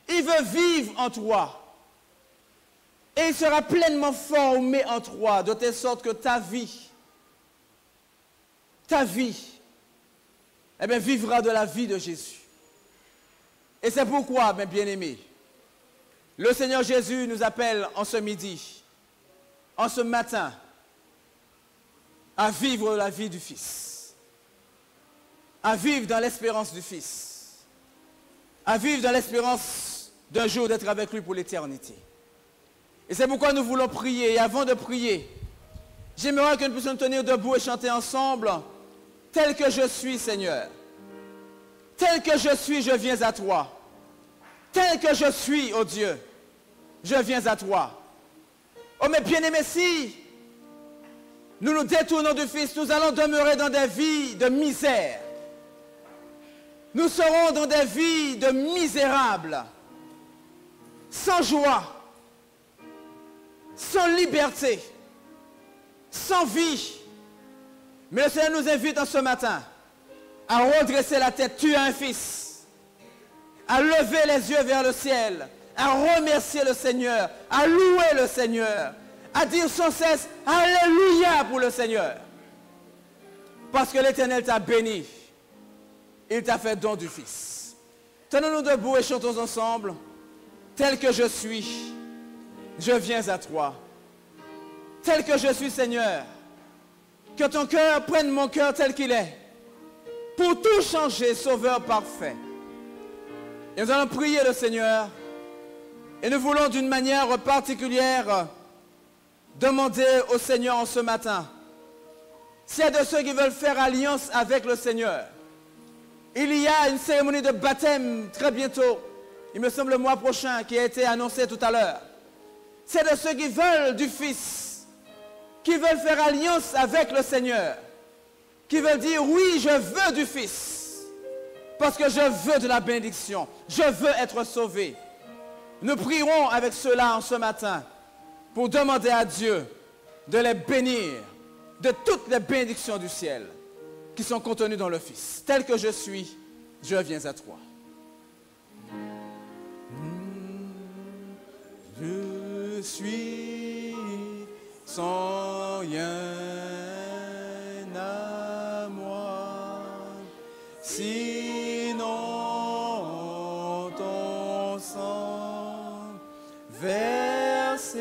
Il veut vivre en toi. Et il sera pleinement formé en toi, de telle sorte que ta vie, eh bien, vivra de la vie de Jésus. Et c'est pourquoi, mes bien-aimés, le Seigneur Jésus nous appelle en ce midi, en ce matin, à vivre la vie du Fils, à vivre dans l'espérance du Fils, à vivre dans l'espérance d'un jour d'être avec lui pour l'éternité. Et c'est pourquoi nous voulons prier. Et avant de prier, j'aimerais que nous puissions nous tenir debout et chanter ensemble, tel que je suis, Seigneur. Tel que je suis, je viens à toi. Tel que je suis, oh Dieu, je viens à toi. Oh mes bien-aimés, si nous nous détournons du Fils, nous allons demeurer dans des vies de misère. Nous serons dans des vies de misérables, sans joie, sans liberté, sans vie. Mais le Seigneur nous invite en ce matin à redresser la tête. Tu as un Fils. À lever les yeux vers le ciel, à remercier le Seigneur, à louer le Seigneur, à dire sans cesse Alléluia pour le Seigneur. Parce que l'Éternel t'a béni. Il t'a fait don du Fils. Tenons-nous debout et chantons ensemble. Tel que je suis, je viens à toi. Tel que je suis, Seigneur, que ton cœur prenne mon cœur tel qu'il est, pour tout changer, Sauveur parfait. Et nous allons prier le Seigneur, et nous voulons d'une manière particulière demander au Seigneur en ce matin, s'il y a de ceux qui veulent faire alliance avec le Seigneur, il y a une cérémonie de baptême très bientôt il me semble le mois prochain, qui a été annoncé tout à l'heure. C'est de ceux qui veulent du Fils, qui veulent faire alliance avec le Seigneur, qui veulent dire oui, je veux du Fils, parce que je veux de la bénédiction, je veux être sauvé. Nous prierons avec ceux-là en ce matin pour demander à Dieu de les bénir de toutes les bénédictions du ciel qui sont contenues dans le Fils. Tel que je suis, je viens à toi. Je suis sans rien à moi, sinon ton sang versé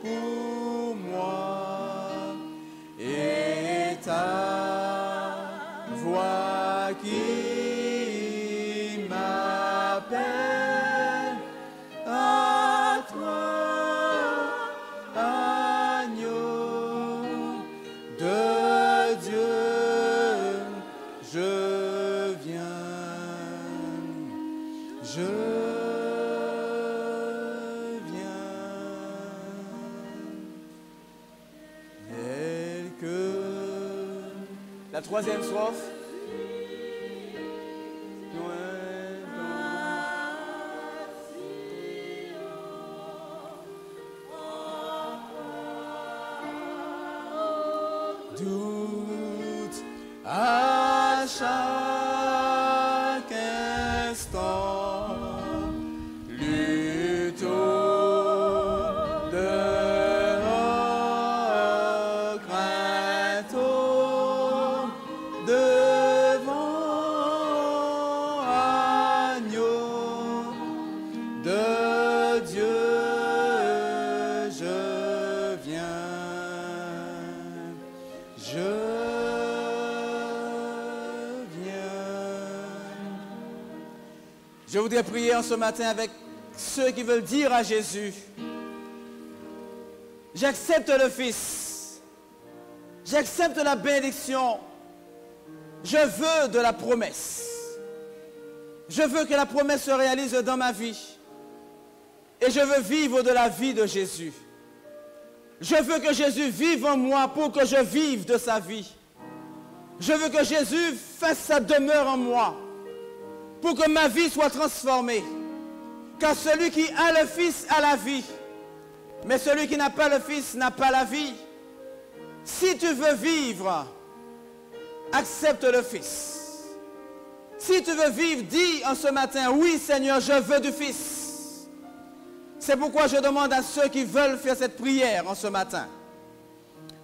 pour moi et ta voix qui m'appelle. La troisième strophe. Doute à chaque instant, lutte Je voudrais prier en ce matin avec ceux qui veulent dire à Jésus, j'accepte le Fils, j'accepte la bénédiction, je veux de la promesse. Je veux que la promesse se réalise dans ma vie. Et je veux vivre de la vie de Jésus. Je veux que Jésus vive en moi pour que je vive de sa vie. Je veux que Jésus fasse sa demeure en moi pour que ma vie soit transformée. Car celui qui a le Fils a la vie. Mais celui qui n'a pas le Fils n'a pas la vie. Si tu veux vivre, accepte le Fils. Si tu veux vivre, dis en ce matin, oui Seigneur, je veux du Fils. C'est pourquoi je demande à ceux qui veulent faire cette prière en ce matin,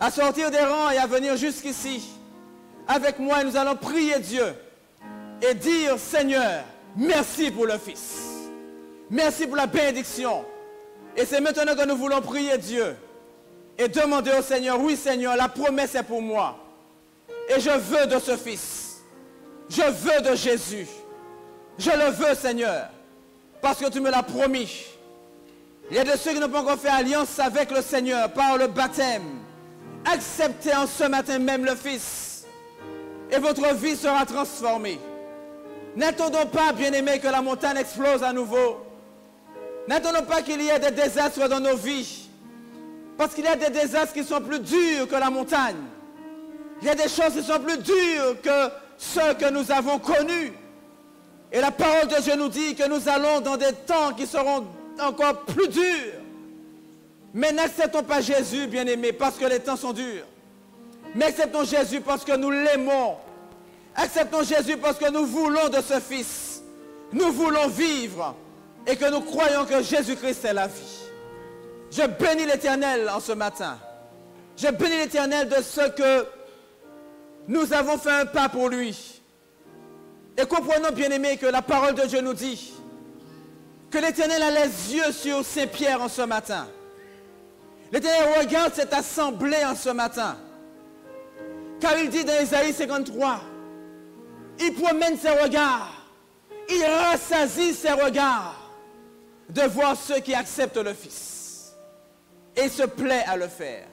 à sortir des rangs et à venir jusqu'ici. Avec moi, nous allons prier Dieu et dire, Seigneur, merci pour le Fils. Merci pour la bénédiction. Et c'est maintenant que nous voulons prier Dieu et demander au Seigneur, oui Seigneur, la promesse est pour moi. Et je veux de ce Fils. Je veux de Jésus. Je le veux, Seigneur, parce que tu me l'as promis. Il y a de ceux qui n'ont pas encore fait alliance avec le Seigneur par le baptême. Acceptez en ce matin même le Fils et votre vie sera transformée. N'attendons pas, bien-aimés, que la montagne explose à nouveau. N'attendons pas qu'il y ait des désastres dans nos vies. Parce qu'il y a des désastres qui sont plus durs que la montagne. Il y a des choses qui sont plus dures que ceux que nous avons connus. Et la parole de Dieu nous dit que nous allons dans des temps qui seront encore plus durs. Mais n'acceptons pas Jésus, bien-aimés, parce que les temps sont durs. Mais acceptons Jésus parce que nous l'aimons. Acceptons Jésus parce que nous voulons de ce Fils. Nous voulons vivre et que nous croyons que Jésus-Christ est la vie. Je bénis l'Éternel en ce matin. Je bénis l'Éternel de ce que nous avons fait un pas pour lui. Et comprenons, bien-aimés, que la parole de Dieu nous dit que l'Éternel a les yeux sur Saint-Pierre en ce matin. L'Éternel regarde cette assemblée en ce matin. Car il dit dans Isaïe 53, il promène ses regards, il rassasie ses regards de voir ceux qui acceptent le Fils. Et il se plaît à le faire.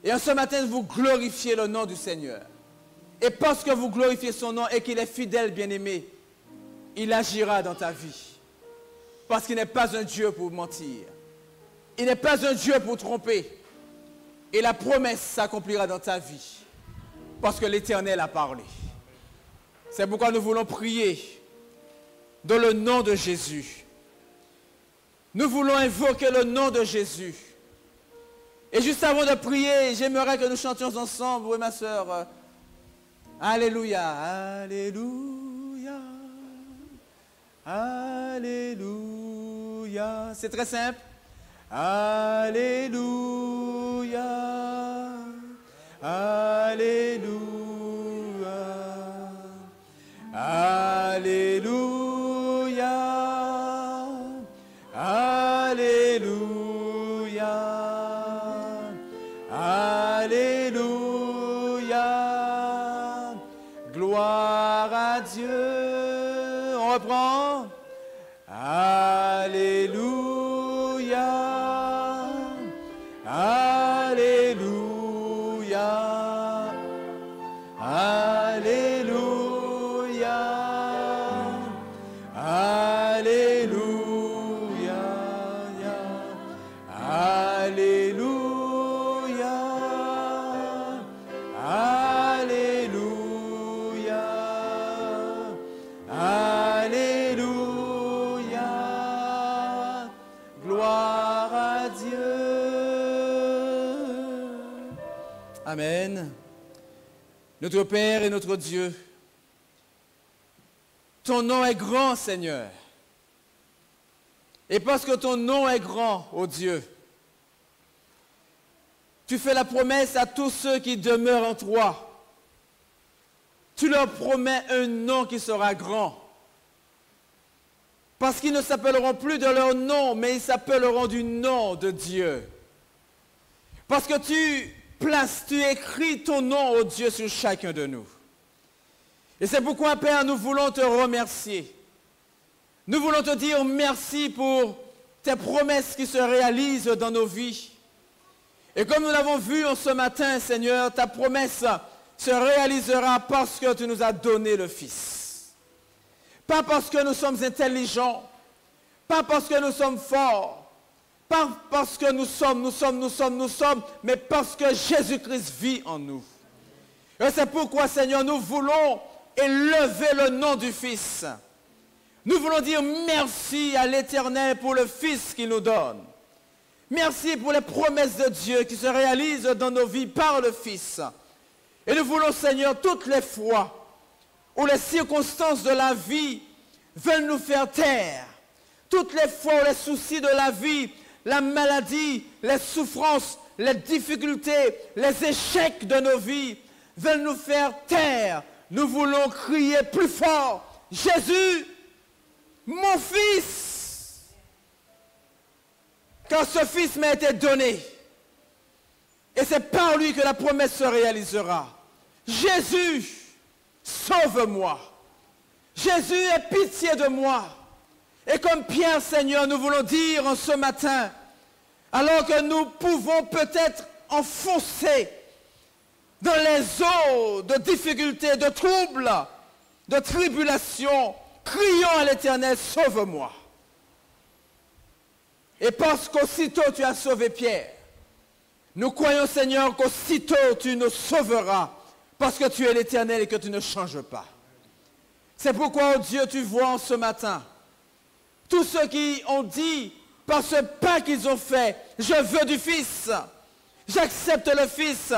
Et en ce matin, vous glorifiez le nom du Seigneur. Et parce que vous glorifiez son nom et qu'il est fidèle, bien-aimé, il agira dans ta vie. Parce qu'il n'est pas un Dieu pour mentir. Il n'est pas un Dieu pour tromper. Et la promesse s'accomplira dans ta vie. Parce que l'Éternel a parlé. C'est pourquoi nous voulons prier dans le nom de Jésus. Nous voulons invoquer le nom de Jésus. Et juste avant de prier, j'aimerais que nous chantions ensemble, oui ma soeur. Alléluia, Alléluia, Alléluia. C'est très simple. Alléluia, Alléluia, Alléluia, Alléluia, Alléluia, gloire à Dieu. On reprend. Alléluia, Alléluia, Alléluia, Alléluia, Alléluia, Alléluia, Alléluia, gloire à Dieu. Amen. Notre Père et notre Dieu, ton nom est grand, Seigneur. Et parce que ton nom est grand, ô Dieu, tu fais la promesse à tous ceux qui demeurent en toi. Tu leur promets un nom qui sera grand. Parce qu'ils ne s'appelleront plus de leur nom, mais ils s'appelleront du nom de Dieu. Parce que tu écris ton nom, ô Dieu, sur chacun de nous. Et c'est pourquoi, Père, nous voulons te remercier. Nous voulons te dire merci pour tes promesses qui se réalisent dans nos vies. Et comme nous l'avons vu en ce matin, Seigneur, ta promesse se réalisera parce que tu nous as donné le Fils. Pas parce que nous sommes intelligents, pas parce que nous sommes forts, pas parce que nous sommes, mais parce que Jésus-Christ vit en nous. Et c'est pourquoi, Seigneur, nous voulons élever le nom du Fils. Nous voulons dire merci à l'Éternel pour le Fils qu'il nous donne. Merci pour les promesses de Dieu qui se réalisent dans nos vies par le Fils. Et nous voulons, Seigneur, toutes les fois où les circonstances de la vie veulent nous faire taire, toutes les fois où les soucis de la vie, la maladie, les souffrances, les difficultés, les échecs de nos vies veulent nous faire taire, nous voulons crier plus fort, Jésus, mon Fils, car ce Fils m'a été donné. Et c'est par lui que la promesse se réalisera. Jésus, sauve-moi. Jésus, aie pitié de moi. Et comme Pierre, Seigneur, nous voulons dire en ce matin, alors que nous pouvons peut-être enfoncer dans les eaux de difficultés, de troubles, de tribulations, crions à l'Éternel, sauve-moi. Et parce qu'aussitôt tu as sauvé Pierre, nous croyons, Seigneur, qu'aussitôt tu nous sauveras, parce que tu es l'Éternel et que tu ne changes pas. C'est pourquoi, oh Dieu, tu vois en ce matin, tous ceux qui ont dit, par ce pas qu'ils ont fait, je veux du Fils, j'accepte le Fils.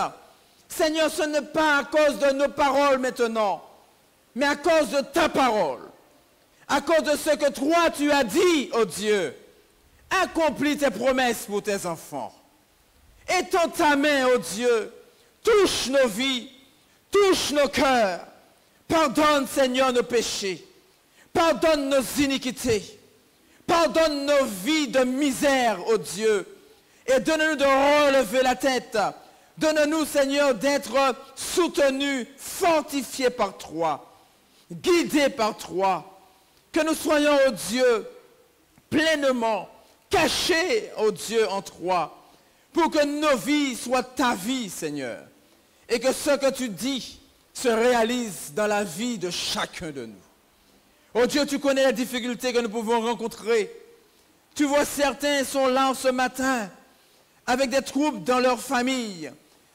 Seigneur, ce n'est pas à cause de nos paroles maintenant, mais à cause de ta parole, à cause de ce que toi tu as dit, oh Dieu. Accomplis tes promesses pour tes enfants. Étends ta main, oh Dieu, touche nos vies, touche nos cœurs. Pardonne, Seigneur, nos péchés. Pardonne nos iniquités. Pardonne nos vies de misère, oh Dieu. Et donne-nous de relever la tête. Donne-nous, Seigneur, d'être soutenus, fortifiés par toi, guidés par toi. Que nous soyons, oh Dieu, pleinement cachés, oh Dieu, en toi. Pour que nos vies soient ta vie, Seigneur. Et que ce que tu dis se réalise dans la vie de chacun de nous. Oh Dieu, tu connais les difficultés que nous pouvons rencontrer. Tu vois, certains sont là ce matin avec des troubles dans leur famille,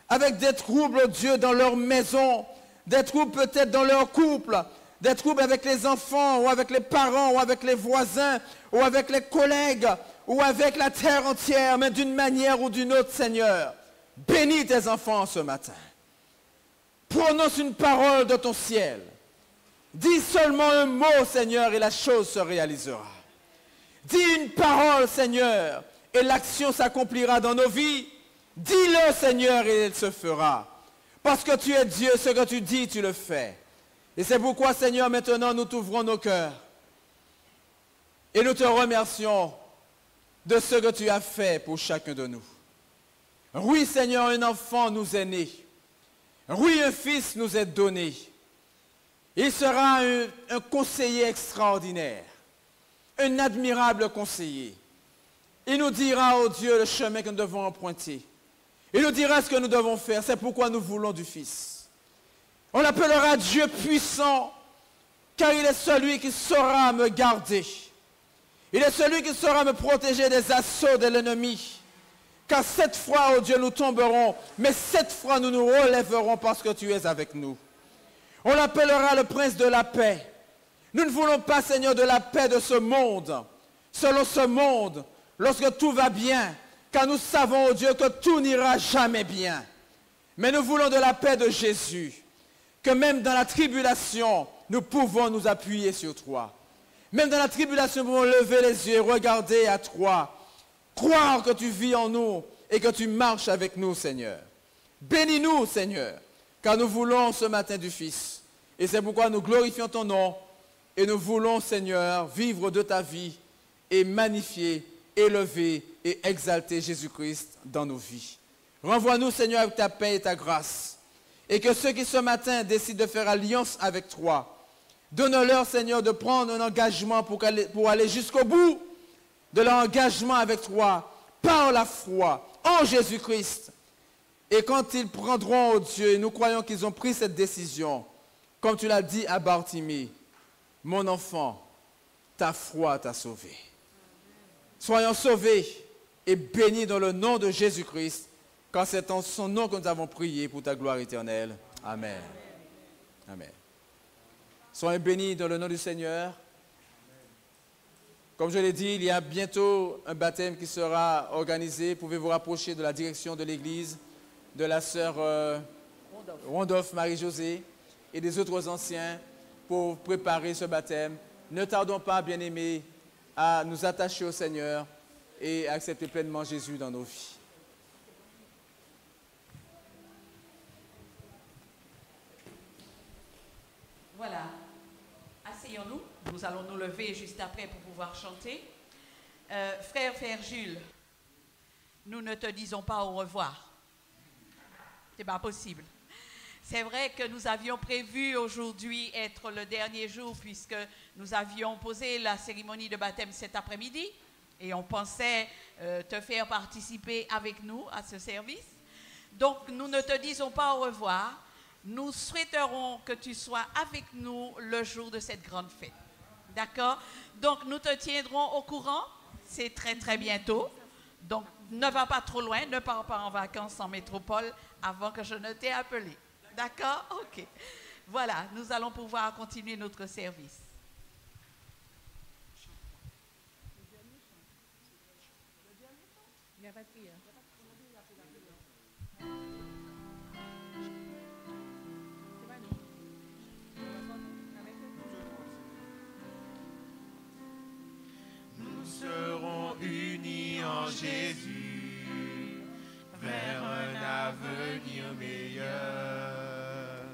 avec des troubles, oh Dieu, dans leur maison, des troubles peut-être dans leur couple, des troubles avec les enfants ou avec les parents ou avec les voisins ou avec les collègues ou avec la terre entière, mais d'une manière ou d'une autre, Seigneur. Bénis tes enfants ce matin. Prononce une parole de ton ciel. Dis seulement un mot, Seigneur, et la chose se réalisera. Dis une parole, Seigneur, et l'action s'accomplira dans nos vies. Dis-le, Seigneur, et il se fera. Parce que tu es Dieu, ce que tu dis, tu le fais. Et c'est pourquoi, Seigneur, maintenant, nous t'ouvrons nos cœurs. Et nous te remercions de ce que tu as fait pour chacun de nous. Oui, Seigneur, un enfant nous est né. Oui, un fils nous est donné. Il sera un conseiller extraordinaire, un admirable conseiller. Il nous dira, oh Dieu, le chemin que nous devons emprunter. Il nous dira ce que nous devons faire. C'est pourquoi nous voulons du Fils. On l'appellera Dieu puissant, car il est celui qui saura me garder. Il est celui qui saura me protéger des assauts de l'ennemi. Car 7 fois, oh Dieu, nous tomberons, mais 7 fois nous nous relèverons parce que tu es avec nous. On l'appellera le prince de la paix. Nous ne voulons pas, Seigneur, de la paix de ce monde. Selon ce monde, lorsque tout va bien, car nous savons, oh Dieu, que tout n'ira jamais bien. Mais nous voulons de la paix de Jésus. Que même dans la tribulation, nous pouvons nous appuyer sur toi. Même dans la tribulation, nous pouvons lever les yeux et regarder à toi. Croire que tu vis en nous et que tu marches avec nous, Seigneur. Bénis-nous, Seigneur, car nous voulons ce matin du Fils. Et c'est pourquoi nous glorifions ton nom et nous voulons, Seigneur, vivre de ta vie et magnifier, élever et exalter Jésus-Christ dans nos vies. Renvoie-nous, Seigneur, avec ta paix et ta grâce. Et que ceux qui ce matin décident de faire alliance avec toi, donne-leur, Seigneur, de prendre un engagement pour aller jusqu'au bout de leur engagement avec toi, par la foi, en Jésus-Christ. Et quand ils prendront, oh Dieu, et nous croyons qu'ils ont pris cette décision, comme tu l'as dit à Bartimée, mon enfant, ta foi t'a sauvé. Soyons sauvés et bénis dans le nom de Jésus-Christ, car c'est en son nom que nous avons prié pour ta gloire éternelle. Amen. Amen. Soyez bénis dans le nom du Seigneur. Comme je l'ai dit, il y a bientôt un baptême qui sera organisé. Pouvez vous rapprocher de la direction de l'église, de la sœur Rondolph Marie-Josée et des autres anciens pour préparer ce baptême. Ne tardons pas, bien-aimés, à nous attacher au Seigneur et à accepter pleinement Jésus dans nos vies.
Voilà. Asseyons-nous. Nous allons nous lever juste après pour pouvoir chanter. Frère Jules, nous ne te disons pas au revoir. Ce n'est pas possible. C'est vrai que nous avions prévu aujourd'hui être le dernier jour puisque nous avions posé la cérémonie de baptême cet après-midi et on pensait te faire participer avec nous à ce service. Donc nous ne te disons pas au revoir. Nous souhaiterons que tu sois avec nous le jour de cette grande fête. D'accord? Donc, nous te tiendrons au courant. C'est très, très bientôt. Donc, ne va pas trop loin. Ne pars pas en vacances en métropole avant que je ne t'ai appelé. D'accord? OK. Voilà, nous allons pouvoir continuer notre service. Il n'y a pas de prière.
Nous serons unis en Jésus vers un avenir meilleur.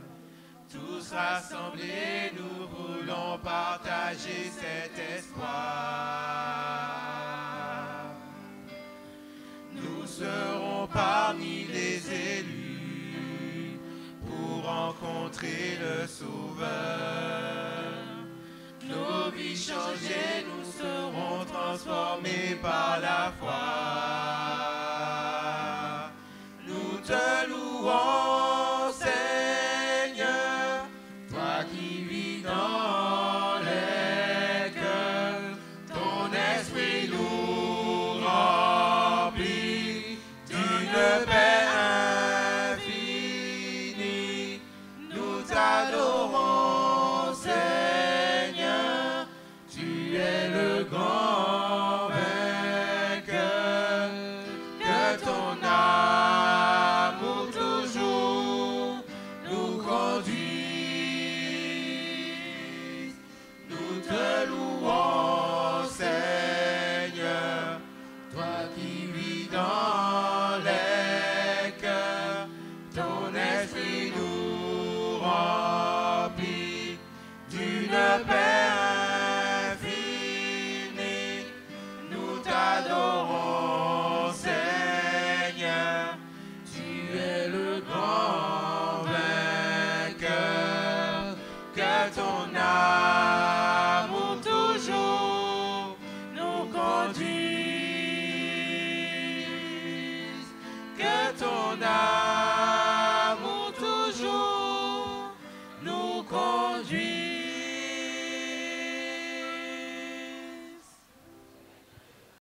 Tous rassemblés, nous voulons partager cet espoir. Nous serons parmi les élus pour rencontrer le Sauveur. Nos vies changées, nous serons transformés par la foi. Nous te louons, Seigneur, toi qui vis dans les ton amour toujours nous conduise. Que ton amour toujours nous conduise.